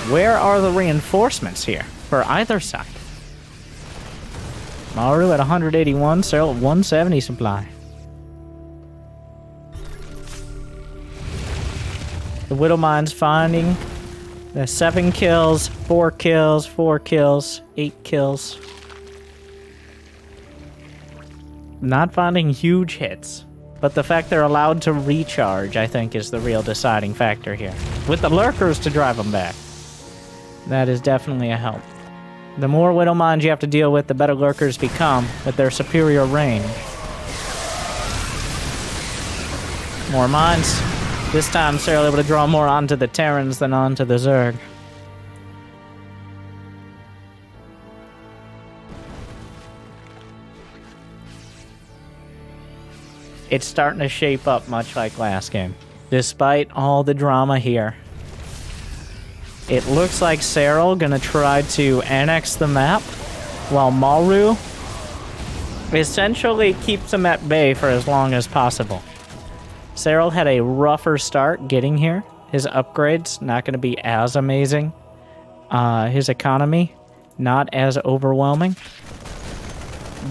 Where are the reinforcements here for either side? Maru at 181, Serral at 170 supply. The Widow Mines finding the 7 kills, 4 kills, 4 kills, 8 kills. Not finding huge hits, but the fact they're allowed to recharge, I think, is the real deciding factor here. With the lurkers to drive them back. That is definitely a help. The more Widow Mines you have to deal with, the better lurkers become with their superior range. More mines. This time, Serral able to draw more onto the Terrans than onto the Zerg. It's starting to shape up much like last game. Despite all the drama here. It looks like Serral gonna try to annex the map, while Maru essentially keeps him at bay for as long as possible. Serral had a rougher start getting here. His upgrades not gonna be as amazing. His economy not as overwhelming.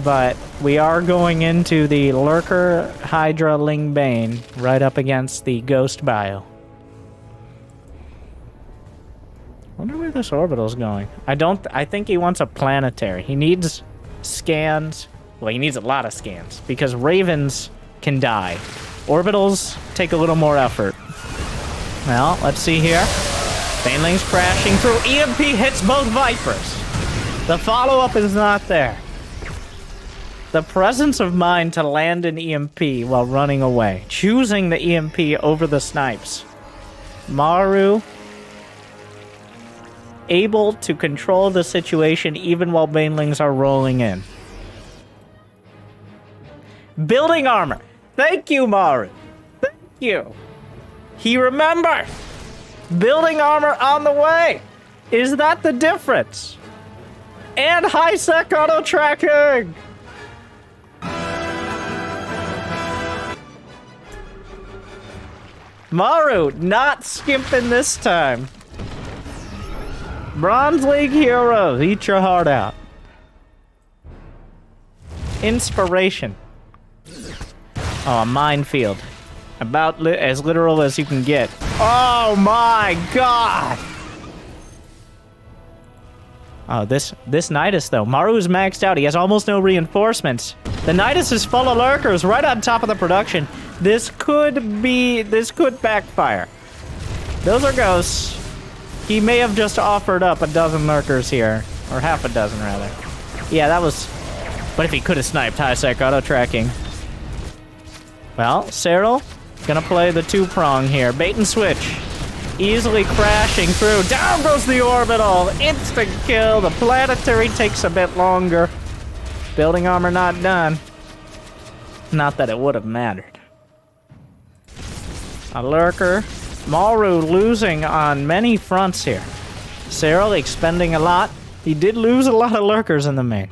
But we are going into the Lurker Hydra Ling Bane right up against the Ghost Bio. Wonder where this orbital's going. I think he wants a planetary. He needs scans. Well, he needs a lot of scans because Ravens can die. Orbitals take a little more effort. Well, let's see here. Banelings crashing through. EMP hits both Vipers. The follow-up is not there. The presence of mind to land an EMP while running away. Choosing the EMP over the snipes. Maru able to control the situation even while Banelings are rolling in. Building armor. Thank you, Maru. Thank you. He remembered. Building armor on the way. Is that the difference? And high-sec auto-tracking. Maru not skimping this time. Bronze League heroes, eat your heart out. Inspiration. Oh, a minefield. About as literal as you can get. Oh my god! Oh, this Nidus though. Maru is maxed out. He has almost no reinforcements. The Nidus is full of lurkers right on top of the production. This could backfire. Those are ghosts. He may have just offered up a dozen lurkers here. Or half a dozen, rather. Yeah, that was... But if he could have sniped high-sec auto-tracking. Well, Serral gonna play the two-prong here. Bait and switch. Easily crashing through. Down goes the orbital. Instant kill. The planetary takes a bit longer. Building armor not done. Not that it would have mattered. A lurker. Maru losing on many fronts here. Serral expending a lot. He did lose a lot of lurkers in the main.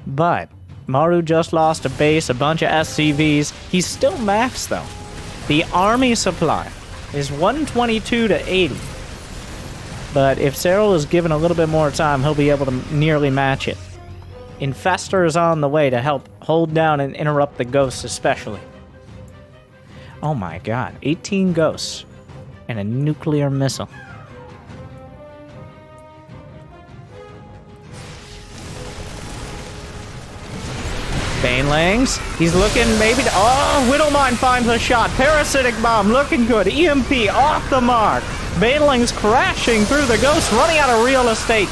But Maru just lost a base, a bunch of SCVs. He's still maxed though. The army supply is 122 to 80. But if Serral is given a little bit more time, he'll be able to nearly match it. Infestor is on the way to help hold down and interrupt the ghosts especially. Oh my god, 18 ghosts and a nuclear missile. Banelings, he's looking maybe to, oh, Widowmine finds a shot. Parasitic Bomb looking good. EMP off the mark. Banelings crashing through the ghost, running out of real estate.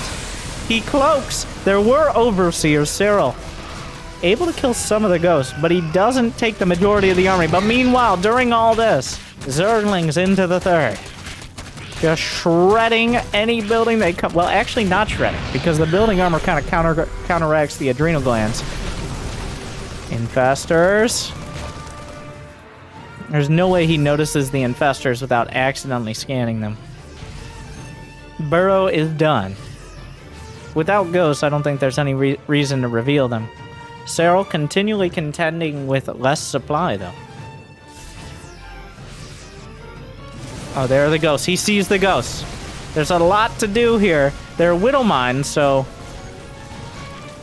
He cloaks. There were Overseers. Serral able to kill some of the ghosts, but he doesn't take the majority of the army. But meanwhile, during all this, Zerglings into the third. Just shredding any building they come. Well, actually not shredding, because the building armor kind of counteracts the adrenal glands. Infestors. There's no way he notices the infestors without accidentally scanning them. Burrow is done. Without ghosts, I don't think there's any reason to reveal them. Serral continually contending with less supply, though. Oh, there are the ghosts. He sees the ghosts. There's a lot to do here. They're Widowmine, so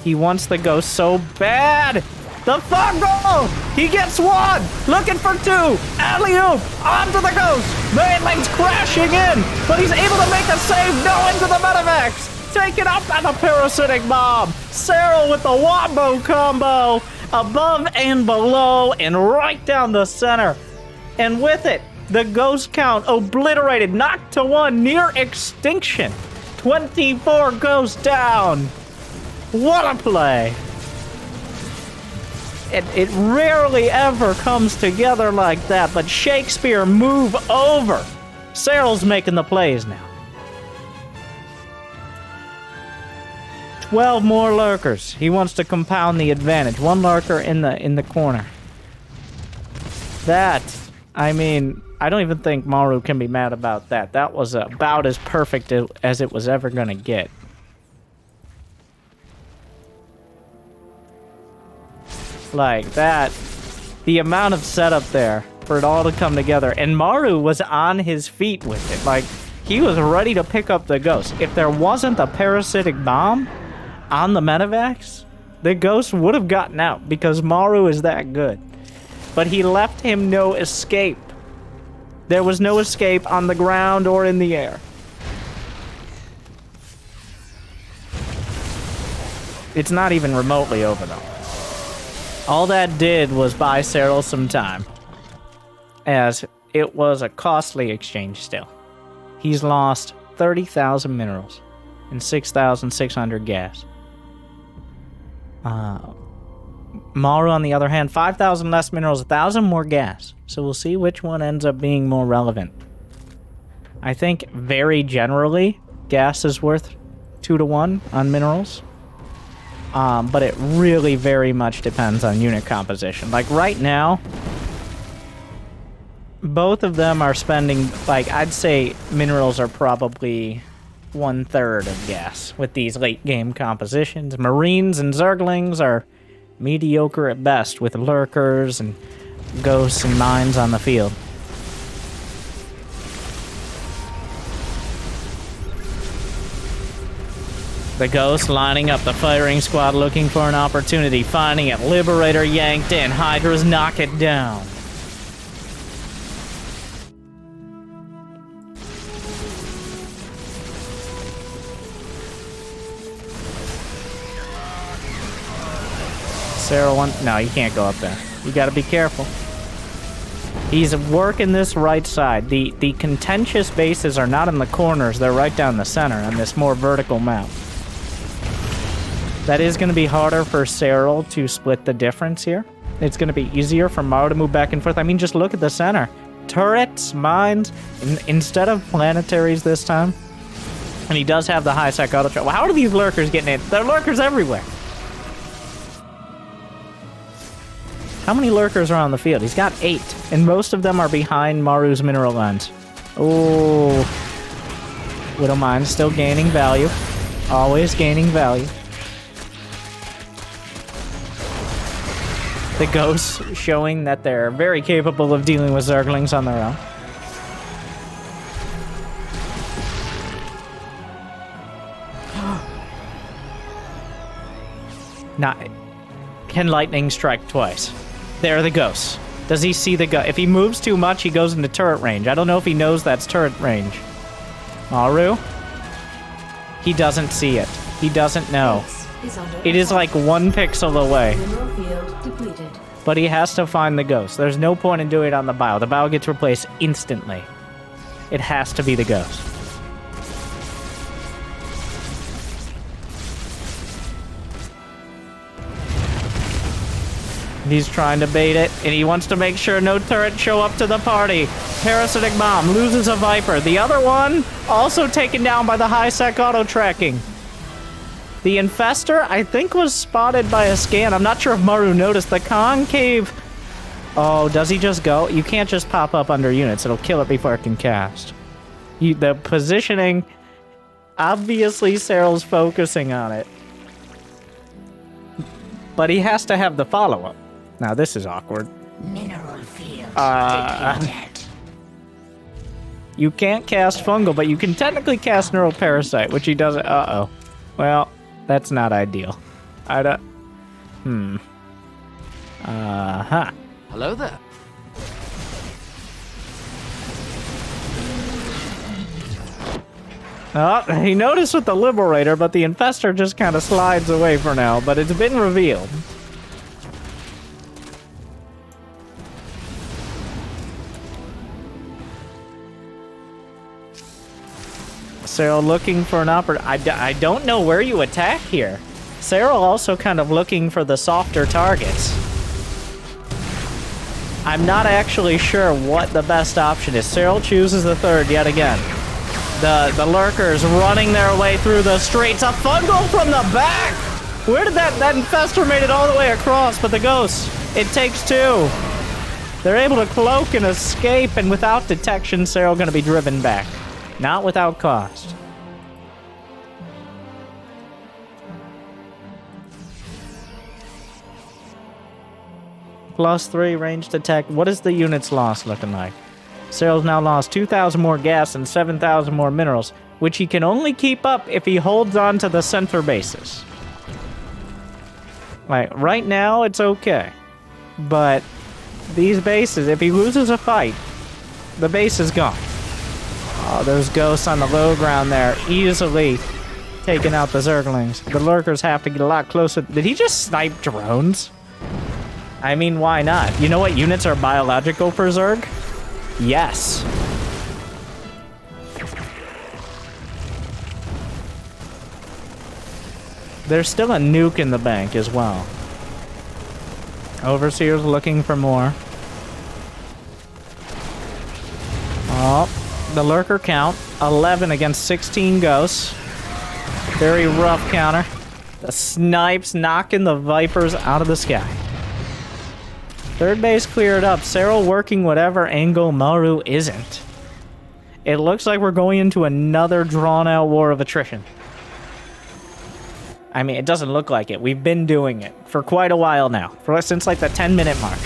he wants the ghosts so bad. The fog goal! He gets one! Looking for two! Alley-oop! Onto the ghost! Banelings crashing in! But he's able to make a save! No into the Medivacs! Taken out by the Parasitic Bomb! Serral with the Wombo combo! Above and below and right down the center. And with it, the ghost count obliterated, knocked to one, near extinction. 24 ghosts down. What a play! It rarely ever comes together like that, but Shakespeare, move over. Serral's making the plays now. 12 more lurkers. He wants to compound the advantage. One lurker in the corner. That, I mean, I don't even think Maru can be mad about that. That was about as perfect as it was ever going to get. Like that, the amount of setup there for it all to come together, and Maru was on his feet with it. Like, he was ready to pick up the ghost. If there wasn't a Parasitic Bomb on the Medivacs, the ghost would have gotten out because Maru is that good. But he left him no escape. There was no escape on the ground or in the air. It's not even remotely over though. All that did was buy Serral some time, as it was a costly exchange still. He's lost 30,000 minerals and 6,600 gas. Maru, on the other hand, 5,000 less minerals, 1,000 more gas. So we'll see which one ends up being more relevant. I think very generally, gas is worth 2 to 1 on minerals. But it really very much depends on unit composition. Like right now, both of them are spending, like, I'd say minerals are probably 1/3 of gas with these late game compositions. Marines and Zerglings are mediocre at best with lurkers and ghosts and mines on the field. The ghost lining up the firing squad looking for an opportunity, finding it. Liberator yanked in. Hydras knock it down. Serral, no, you can't go up there. You gotta be careful. He's working this right side. The contentious bases are not in the corners, they're right down the center on this more vertical map. That is going to be harder for Serral to split the difference here. It's going to be easier for Maru to move back and forth. I mean, just look at the center. Turrets, mines, instead of planetaries this time. And he does have the high-sec auto-track. Well, how are these lurkers getting in? There are lurkers everywhere. How many lurkers are on the field? He's got 8, and most of them are behind Maru's mineral lines. Oh, Widowmine still gaining value. Always gaining value. The ghosts showing that they're very capable of dealing with Zerglings on their own. Not. Can lightning strike twice? There are the ghosts. Does he see the ghost? If he moves too much, he goes into turret range. I don't know if he knows that's turret range. Maru? He doesn't see it. He doesn't know. It is like 1 pixel away. But he has to find the ghost. There's no point in doing it on the bio. The bio gets replaced instantly. It has to be the ghost. He's trying to bait it, and he wants to make sure no turrets show up to the party. Parasitic Bomb loses a Viper. The other one also taken down by the high-sec auto-tracking. The Infestor, I think, was spotted by a scan. I'm not sure if Maru noticed the concave. Oh, does he just go? You can't just pop up under units. It'll kill it before it can cast. The positioning, obviously Serral's focusing on it. But he has to have the follow-up. Now, this is awkward. Mineral field you can't cast Fungal, but you can technically cast Neural Parasite, which he doesn't. Uh-oh. Well, that's not ideal. I don't... Uh-huh. Hello there. Oh, he noticed with the Liberator, but the Infestor just kind of slides away for now, but it's been revealed. Serral looking for an I don't know where you attack here. Serral also kind of looking for the softer targets. I'm not actually sure what the best option is. Serral chooses the third yet again. The lurkers running their way through the streets. A Fungal from the back! Where did that Infestor made it all the way across, but the ghosts, it takes 2. They're able to cloak and escape, and without detection, Serral gonna be driven back. Not without cost. +3 ranged attack. What is the unit's loss looking like? Serral's now lost 2,000 more gas and 7,000 more minerals, which he can only keep up if he holds on to the center bases. Like, right now, it's okay. But these bases, if he loses a fight, the base is gone. Oh, those ghosts on the low ground there, easily taking out the Zerglings. The lurkers have to get a lot closer. Did he just snipe drones? I mean, why not? You know what units are biological for Zerg? Yes. There's still a nuke in the bank as well. Overseer's looking for more. Oh, the lurker count, 11 against 16 ghosts. Very rough counter. The snipes knocking the Vipers out of the sky. Third base cleared up. Serral working whatever angle Maru isn't. It looks like we're going into another drawn-out war of attrition. I mean, it doesn't look like it. We've been doing it for quite a while now. Since like the 10-minute mark.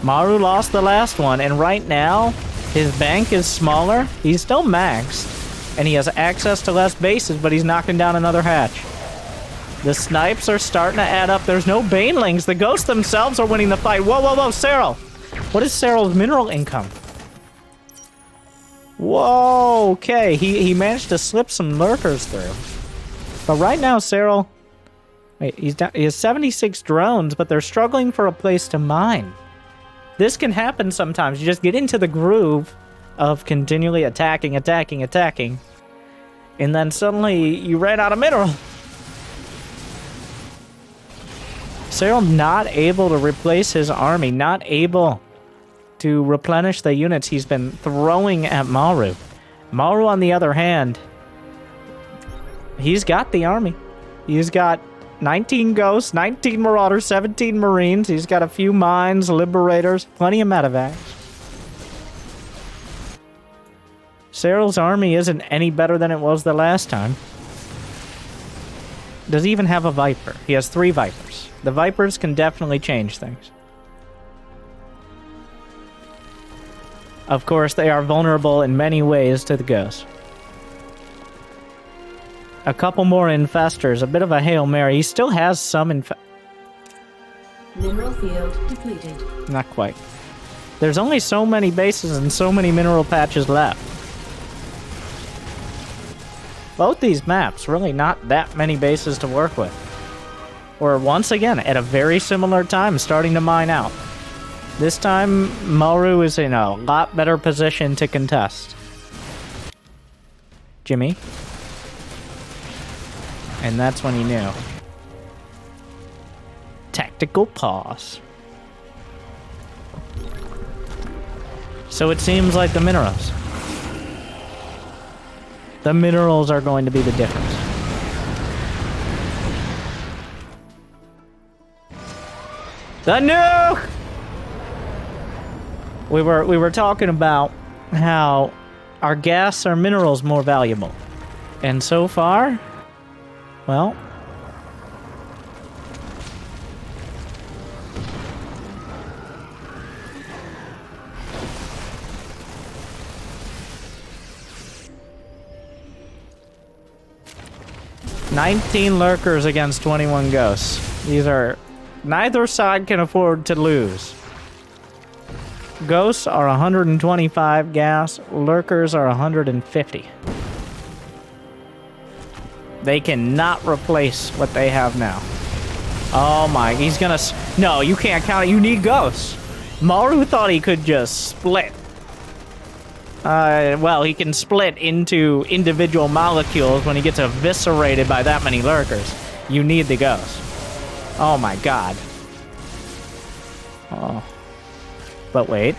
Maru lost the last one, and right now, his bank is smaller. He's still maxed, and he has access to less bases, but he's knocking down another hatch. The snipes are starting to add up. There's no banelings. The ghosts themselves are winning the fight. Whoa, whoa, whoa, Serral. What is Serral's mineral income? Whoa, okay. He managed to slip some lurkers through. But right now, Serral... Wait, he has 76 drones, but they're struggling for a place to mine. This can happen sometimes. You just get into the groove of continually attacking, and then suddenly you ran out of mineral. Serral not able to replace his army, not able to replenish the units he's been throwing at Maru. Maru, on the other hand, he's got the army. He's got 19 ghosts, 19 marauders, 17 marines. He's got a few mines, liberators, plenty of medevacs. Serral's army isn't any better than it was the last time. Does he even have a Viper? He has 3 Vipers. The Vipers can definitely change things. Of course, they are vulnerable in many ways to the ghosts. A couple more infestors, a bit of a Hail Mary. He still has some Mineral field depleted. Not quite. There's only so many bases and so many mineral patches left. Both these maps, really not that many bases to work with. We're once again at a very similar time starting to mine out. This time, Maru is in a lot better position to contest. Jimmy. And that's when he knew. Tactical pause. So it seems like the minerals. The minerals are going to be the difference. The nuke! We were talking about how our gas or minerals more valuable. And so far, well, $19 lurkers against 21 ghosts. These are... Neither side can afford to lose. Ghosts are 125 gas. Lurkers are 150. They cannot replace what they have now. Oh my, he's gonna... No, you can't count it. You need ghosts. Maru thought he could just split. Well, he can split into individual molecules when he gets eviscerated by that many lurkers. You need the ghosts. Oh my god. Oh. But wait.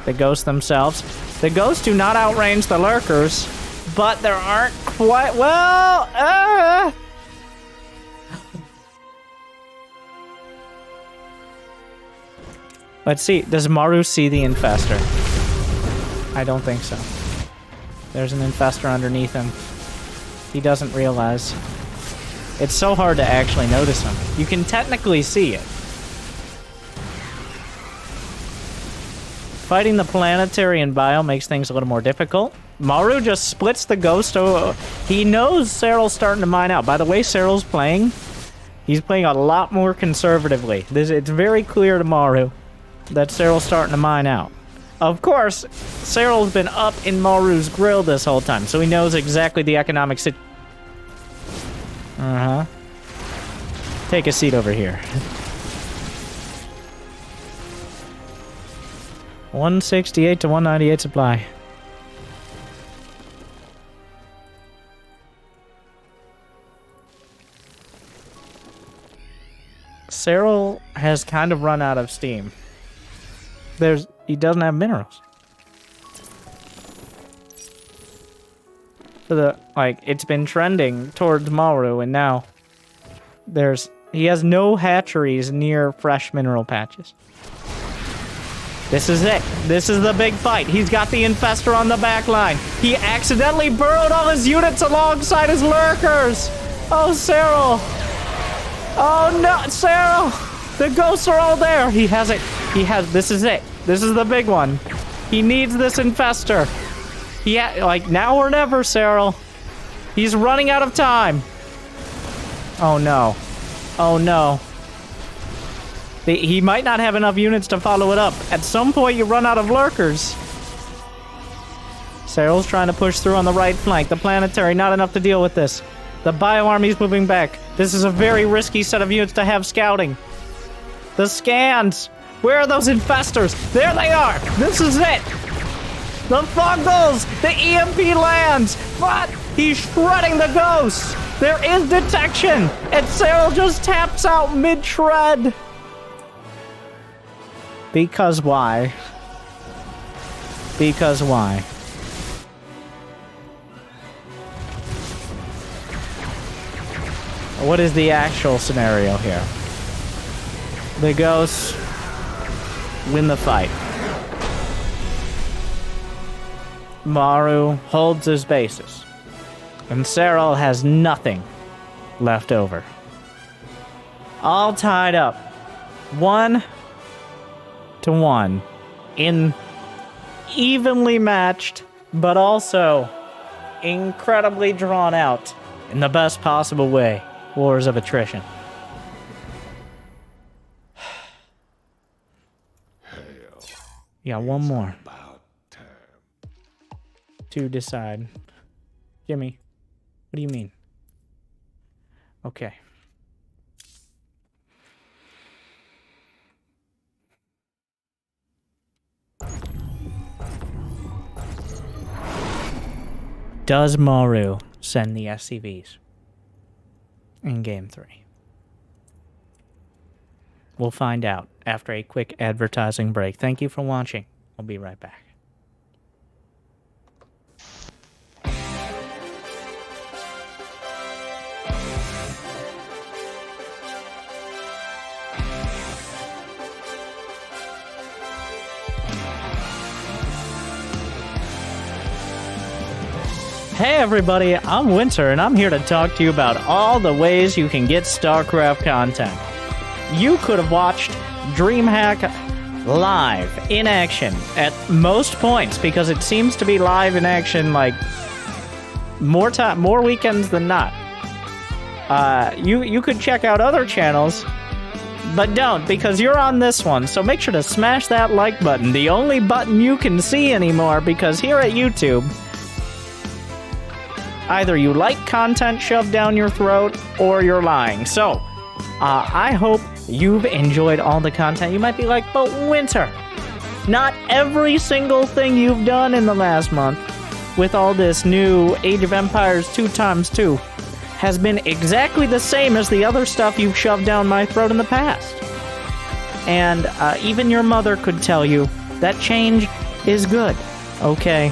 The ghosts themselves. The ghosts do not outrange the lurkers, but there aren't quite... Well, Let's see. Does Maru see the infestor? I don't think so. There's an infestor underneath him. He doesn't realize. It's so hard to actually notice him. You can technically see it. Fighting the planetary and bio makes things a little more difficult. Maru just splits the ghost. He knows Serral's starting to mine out. By the way Serral's playing, he's playing a lot more conservatively. It's very clear to Maru that Serral's starting to mine out. Of course, Serral's been up in Maru's grill this whole time, so he knows exactly the economic situation. Take a seat over here. 168 to 198 supply. Serral has kind of run out of steam. He doesn't have minerals. So it's been trending towards Maru, and now he has no hatcheries near fresh mineral patches. This is it. This is the big fight. He's got the infestor on the back line. He accidentally burrowed all his units alongside his lurkers. Oh, Serral. Oh, no, Serral. The ghosts are all there. He has it. This is it. This is the big one. He needs this infestor. Now or never, Serral. He's running out of time. Oh, no. Oh, no. He might not have enough units to follow it up. At some point, you run out of lurkers. Serral's trying to push through on the right flank. The planetary, not enough to deal with this. The bio army's moving back. This is a very risky set of units to have scouting. The scans. Where are those infestors? There they are. This is it. The Fuggles. The EMP lands. But he's shredding the ghosts. There is detection. And Serral just taps out mid-shred. Because why? Because why? what is the actual scenario here? The ghosts win the fight. Maru holds his bases. And Serral has nothing left over. All tied up. 1-1 in evenly matched, but also incredibly drawn out in the best possible way. Wars of attrition. Yeah, one more to decide. Jimmy, what do you mean? Okay. Does Maru send the SCVs in Game 3? We'll find out after a quick advertising break. Thank you for watching. I'll be right back. Hey everybody, I'm Winter, and I'm here to talk to you about all the ways you can get StarCraft content. You could have watched Dreamhack live, in action, at most points, because it seems to be live in action, like, more weekends than not. You could check out other channels, but don't, because you're on this one, so make sure to smash that like button, the only button you can see anymore, because here at YouTube, either you like content shoved down your throat, or you're lying. So, I hope you've enjoyed all the content. You might be like, but Winter, not every single thing you've done in the last month with all this new Age of Empires 2x2 has been exactly the same as the other stuff you've shoved down my throat in the past. And even your mother could tell you that change is good, okay?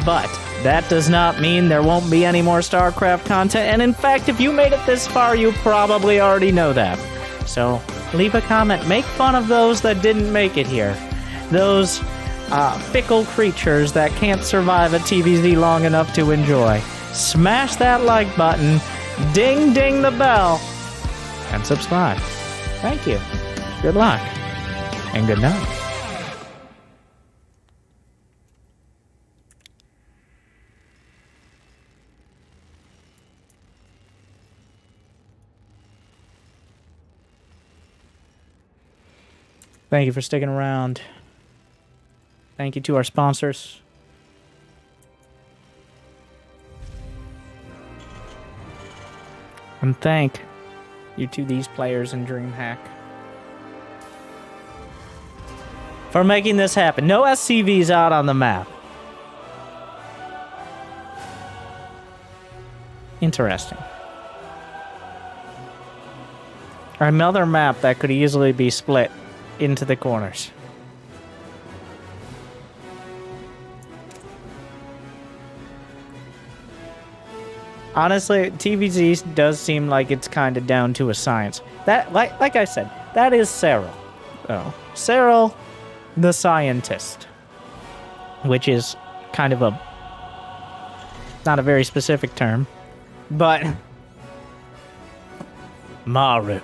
But that does not mean there won't be any more StarCraft content, and in fact, if you made it this far, you probably already know that. So, leave a comment, make fun of those that didn't make it here. Those fickle creatures that can't survive a TVZ long enough to enjoy. Smash that like button, ding ding the bell, and subscribe. Thank you. Good luck, and good night. Thank you for sticking around. Thank you to our sponsors. And thank you to these players in Dreamhack for making this happen. No SCVs out on the map. Interesting. Another map that could easily be split into the corners. Honestly, TVZ does seem like it's kind of down to a science. That, like I said, that is Serral. Oh, Serral, the scientist, which is kind of not a very specific term, but Maru,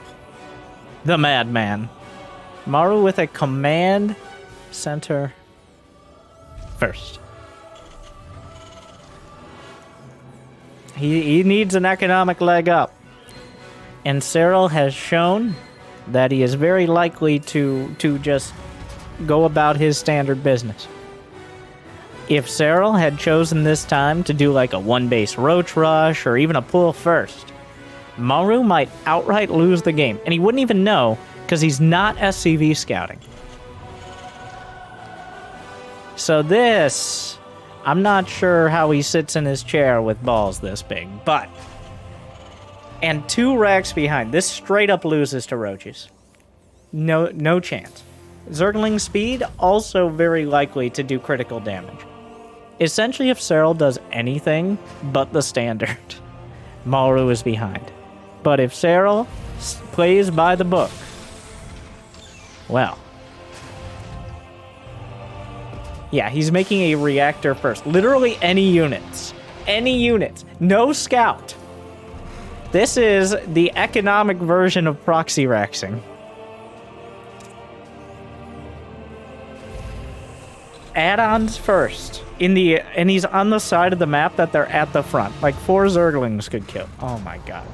the madman. Maru with a command center first. He needs an economic leg up. And Serral has shown that he is very likely to just go about his standard business. If Serral had chosen this time to do like a one-base roach rush or even a pull first, Maru might outright lose the game. And he wouldn't even know, because he's not SCV scouting. So this, I'm not sure how he sits in his chair with balls this big, but... And 2 racks behind. This straight up loses to roaches. No chance. Zergling speed, also very likely to do critical damage. Essentially, if Serral does anything but the standard, Maru is behind. But if Serral plays by the book, well. Yeah, he's making a reactor first. Literally any units. Any units. No scout. This is the economic version of proxy raxing. Add-ons first. And he's on the side of the map that they're at the front. Like 4 Zerglings could kill. Oh my god.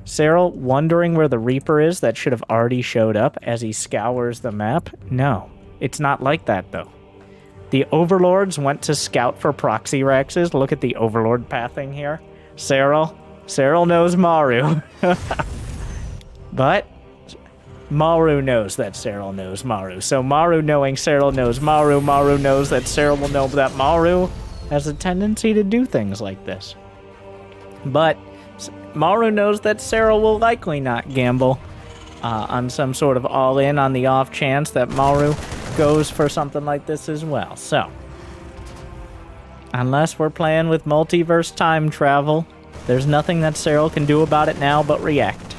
Serral wondering where the Reaper is that should have already showed up as he scours the map? No. It's not like that, though. The Overlords went to scout for proxy raxes. Look at the Overlord pathing here. Serral knows Maru. But Maru knows that Serral knows Maru. So Maru knowing Serral knows Maru, Maru knows that Serral will know that Maru has a tendency to do things like this. But Maru knows that Serral will likely not gamble on some sort of all-in on the off chance that Maru goes for something like this as well. So, unless we're playing with multiverse time travel, there's nothing that Serral can do about it now but react.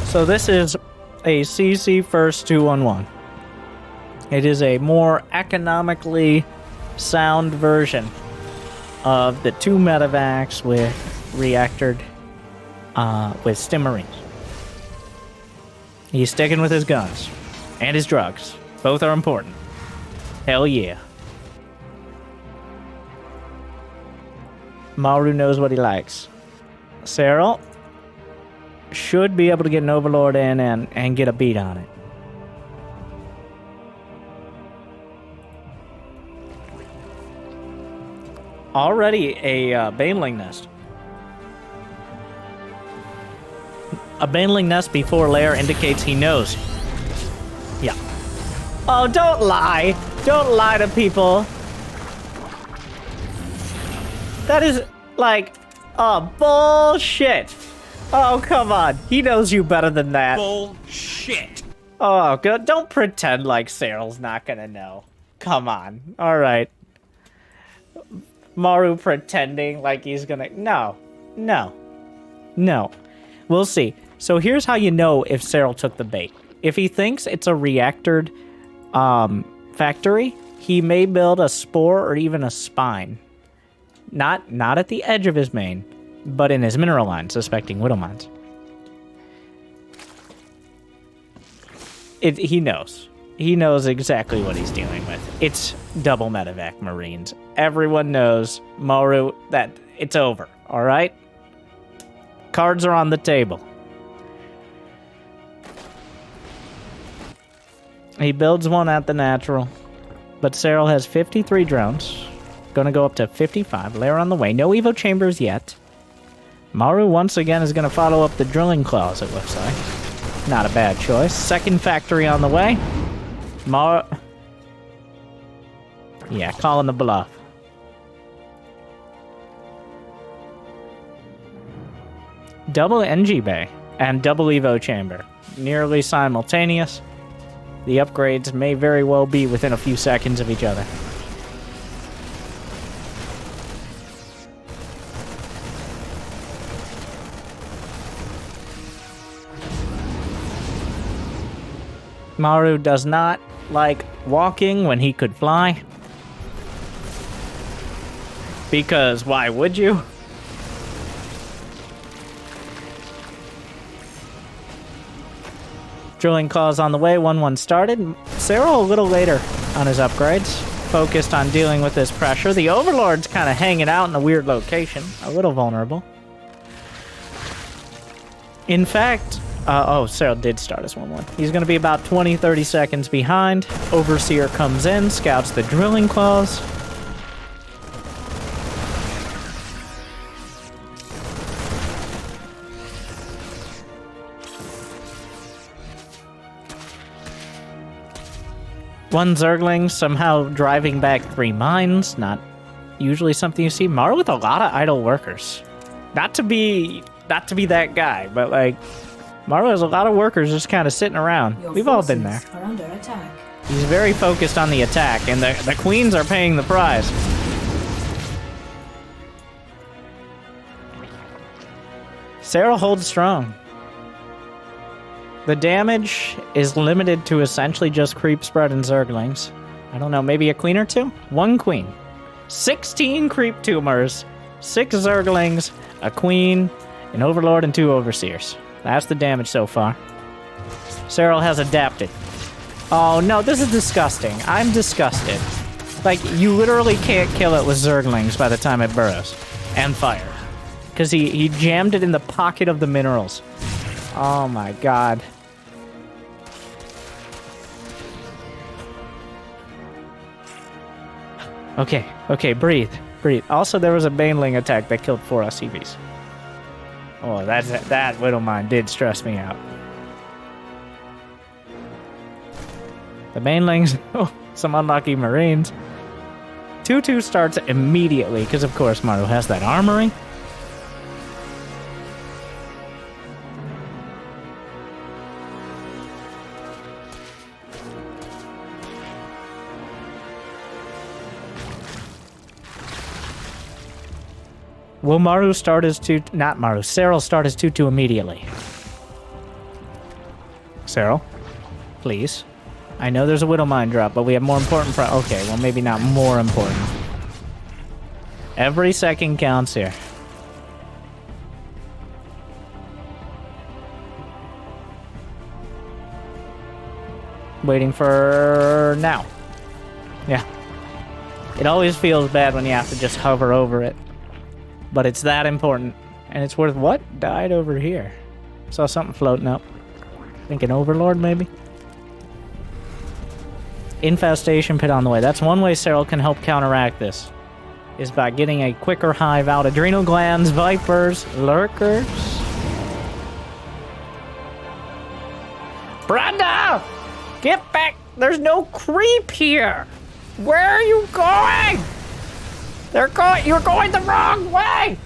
So this is a CC first 2-on-1. It is a more economically sound version of the 2 medevacs with reactored, with Stim Marines. He's sticking with his guns and his drugs. Both are important. Hell yeah. Maru knows what he likes. Serral should be able to get an Overlord in and get a beat on it. Already a Baneling Nest. A Baneling Nest before lair indicates he knows. Yeah. Oh, don't lie. Don't lie to people. That is like, oh, bullshit. Oh, come on. He knows you better than that. Bullshit. Oh, good. Don't pretend like Serral's not gonna know. Come on. All right. Maru pretending like he's gonna... No. We'll see. So here's how you know if Serral took the bait. If he thinks it's a reactored factory, he may build a spore or even a spine. Not at the edge of his main, but in his mineral line, suspecting Widow Mines. He knows. He knows exactly what he's dealing with. It's double medevac Marines. Everyone knows, Maru, that it's over, all right? Cards are on the table. He builds one at the natural, but Serral has 53 drones. Gonna go up to 55. Lair on the way. No Evo chambers yet. Maru once again is gonna follow up the drilling claws, it looks like. Not a bad choice. Second factory on the way. Maru... Yeah, calling the bluff. Double NG Bay and double Evo chamber. Nearly simultaneous. The upgrades may very well be within a few seconds of each other. Maru does not like walking when he could fly. Because why would you? Drilling claws on the way, 1-1 started. Serral a little later on his upgrades, focused on dealing with this pressure. The Overlord's kind of hanging out in a weird location, a little vulnerable. In fact, Serral did start as 1-1. He's going to be about 20-30 seconds behind. Overseer comes in, scouts the drilling claws. One Zergling somehow driving back 3 mines, not usually something you see. Maru with a lot of idle workers. Not to be that guy, but like Maru has a lot of workers just kind of sitting around. We've all been there. Are under attack. He's very focused on the attack, and the queens are paying the price. Serral holds strong. The damage is limited to essentially just creep spread and zerglings. I don't know, maybe a queen or two? One queen. 16 creep tumors, 6 zerglings, a queen, an overlord, and 2 overseers. That's the damage so far. Serral has adapted. Oh no, this is disgusting. I'm disgusted. Like, you literally can't kill it with zerglings by the time it burrows. And fire. Because he jammed it in the pocket of the minerals. Oh my god. Okay, breathe. Also, there was a Baneling attack that killed 4 SCVs. Oh, that Widowmine did stress me out. The Banelings, oh, some unlucky Marines. 2-2 starts immediately, because of course Maru has that armory. Will Maru start his 2... Not Maru. Serral start his 2-2 immediately. Serral, please. I know there's a Widowmine drop, but we have more important... Okay, well, maybe not more important. Every second counts here. Waiting for... now. Yeah. It always feels bad when you have to just hover over it. But it's that important. And it's worth what? Died over here. Saw something floating up. I think an overlord, maybe? Infestation pit on the way. That's one way Serral can help counteract this. Is by getting a quicker hive out. Adrenal glands, vipers, lurkers. Brenda! Get back! There's no creep here! Where are you going? You're going the wrong way!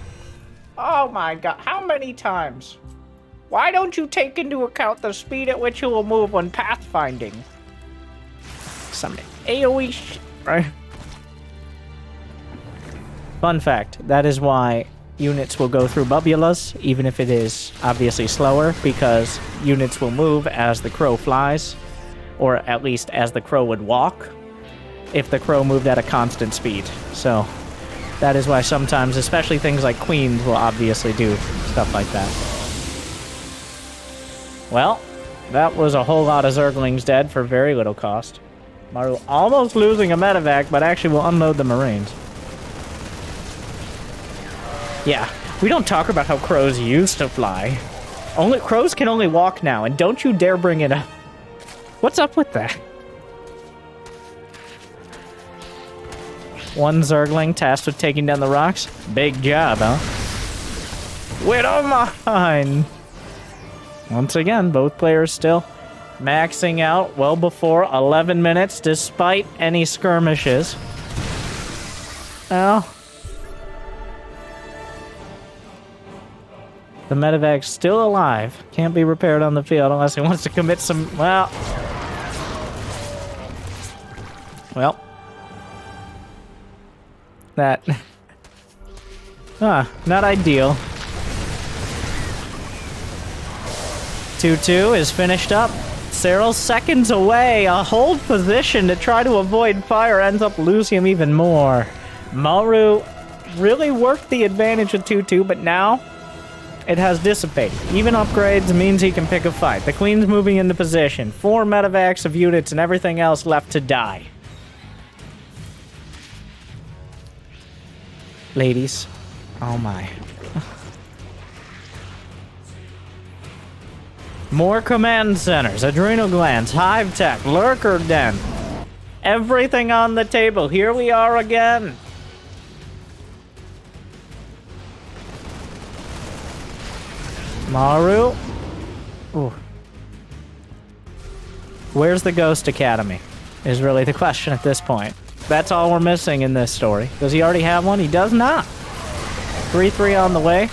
Oh my god, how many times? Why don't you take into account the speed at which you will move when pathfinding? Some AoE shit, right? Fun fact, that is why units will go through bubulas, even if it is obviously slower, because units will move as the crow flies, or at least as the crow would walk, if the crow moved at a constant speed. So that is why sometimes, especially things like queens, will obviously do stuff like that. Well, that was a whole lot of zerglings dead for very little cost. Maru almost losing a medevac, but actually will unload the Marines. Yeah, we don't talk about how crows used to fly. Crows can only walk now, and don't you dare bring it up. What's up with that? One zergling tasked with taking down the rocks. Big job, huh? Widowmine! Once again, both players still maxing out well before 11 minutes, despite any skirmishes. Well, the medevac's still alive. Can't be repaired on the field unless he wants to commit some... Well... That... not ideal. 2-2 is finished up. Serral seconds away. A hold position to try to avoid fire ends up losing him even more. Maru really worked the advantage with 2-2, but now it has dissipated. Even upgrades means he can pick a fight. The queen's moving into position. 4 medevacs of units and everything else left to die. Ladies. Oh my. More command centers, adrenal glands, hive tech, lurker den. Everything on the table. Here we are again. Maru. Ooh. Where's the Ghost Academy? Is really the question at this point. That's all we're missing in this story. Does he already have one? He does not. 3-3 on the way.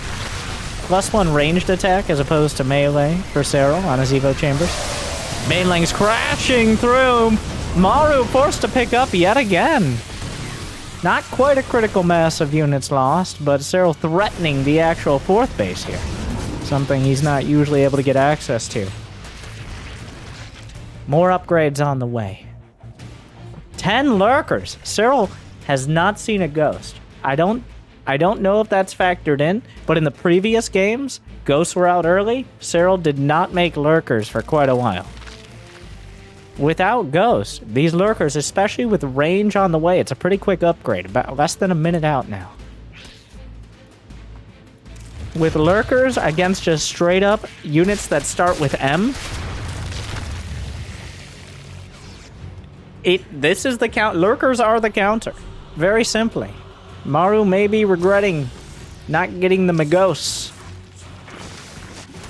+1 ranged attack as opposed to melee for Serral on his Evo Chambers. Banelings crashing through. Maru forced to pick up yet again. Not quite a critical mass of units lost, but Serral threatening the actual 4th base here. Something he's not usually able to get access to. More upgrades on the way. 10 lurkers. Serral has not seen a ghost. I don't know if that's factored in, but in the previous games, ghosts were out early. Serral did not make lurkers for quite a while. Without ghosts, these lurkers, especially with range on the way, it's a pretty quick upgrade, about less than a minute out now. With lurkers against just straight up units that start with M, this is the count. Lurkers are the counter. Very simply. Maru may be regretting not getting the ghosts.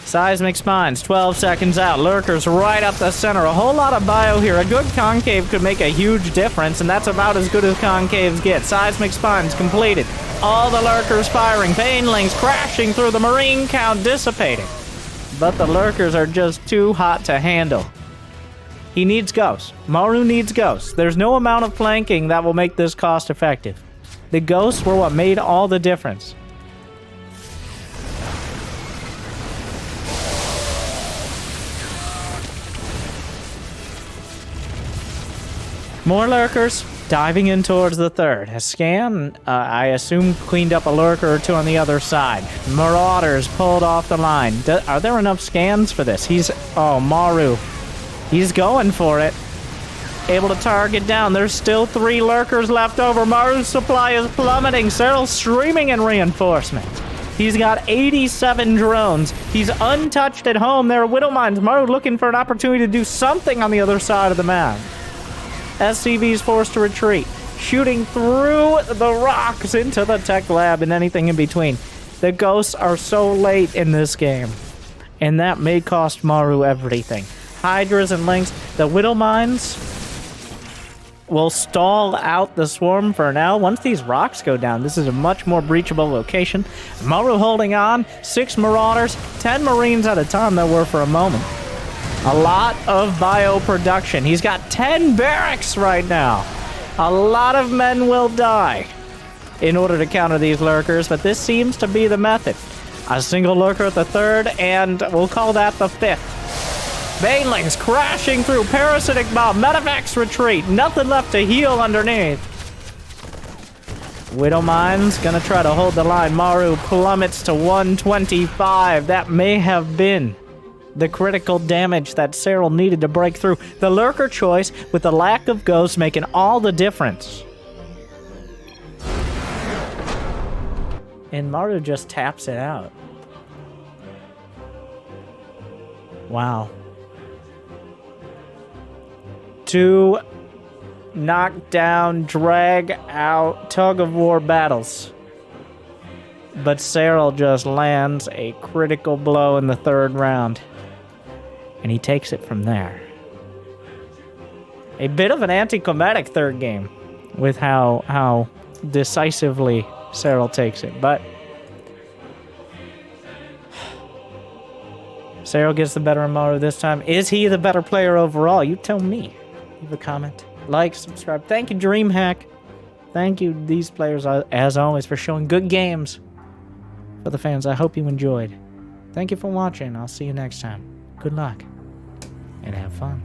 Seismic spines, 12 seconds out. Lurkers right up the center. A whole lot of bio here. A good concave could make a huge difference, and that's about as good as concaves get. Seismic spines completed. All the lurkers firing. Banelings crashing through. The marine count dissipating. But the lurkers are just too hot to handle. He needs ghosts. Maru needs ghosts. There's no amount of flanking that will make this cost effective. The ghosts were what made all the difference. More lurkers diving in towards the 3rd. A scan, I assume, cleaned up a lurker or two on the other side. Marauders pulled off the line. Are there enough scans for this? Oh, Maru. He's going for it. Able to target down. There's still 3 lurkers left over. Maru's supply is plummeting. Serral's streaming in reinforcement. He's got 87 drones. He's untouched at home. There are widow mines. Maru looking for an opportunity to do something on the other side of the map. SCV's forced to retreat, shooting through the rocks into the tech lab and anything in between. The ghosts are so late in this game, and that may cost Maru everything. Hydras and Lynx, the widow mines will stall out the swarm for now. Once these rocks go down, this is a much more breachable location. Maru holding on, 6 marauders, 10 marines at a time there were for a moment. A lot of bio production. He's got 10 barracks right now. A lot of men will die in order to counter these lurkers, but this seems to be the method. A single lurker at the 3rd, and we'll call that the 5th. Banelings crashing through. Parasitic bomb. Medevacs retreat. Nothing left to heal underneath. Widow Mines gonna try to hold the line. Maru plummets to 125. That may have been the critical damage that Serral needed to break through. The lurker choice with the lack of ghosts making all the difference. And Maru just taps it out. Wow. 2 knockdown, drag out, tug of war battles. But Serral just lands a critical blow in the 3rd round. And he takes it from there. A bit of an anticlimactic 3rd game with how decisively Serral takes it. But Serral gets the better of Maru this time. Is he the better player overall? You tell me. Leave a comment. Like, subscribe. Thank you, Dreamhack. Thank you, these players, as always, for showing good games for the fans. I hope you enjoyed. Thank you for watching. I'll see you next time. Good luck, and have fun.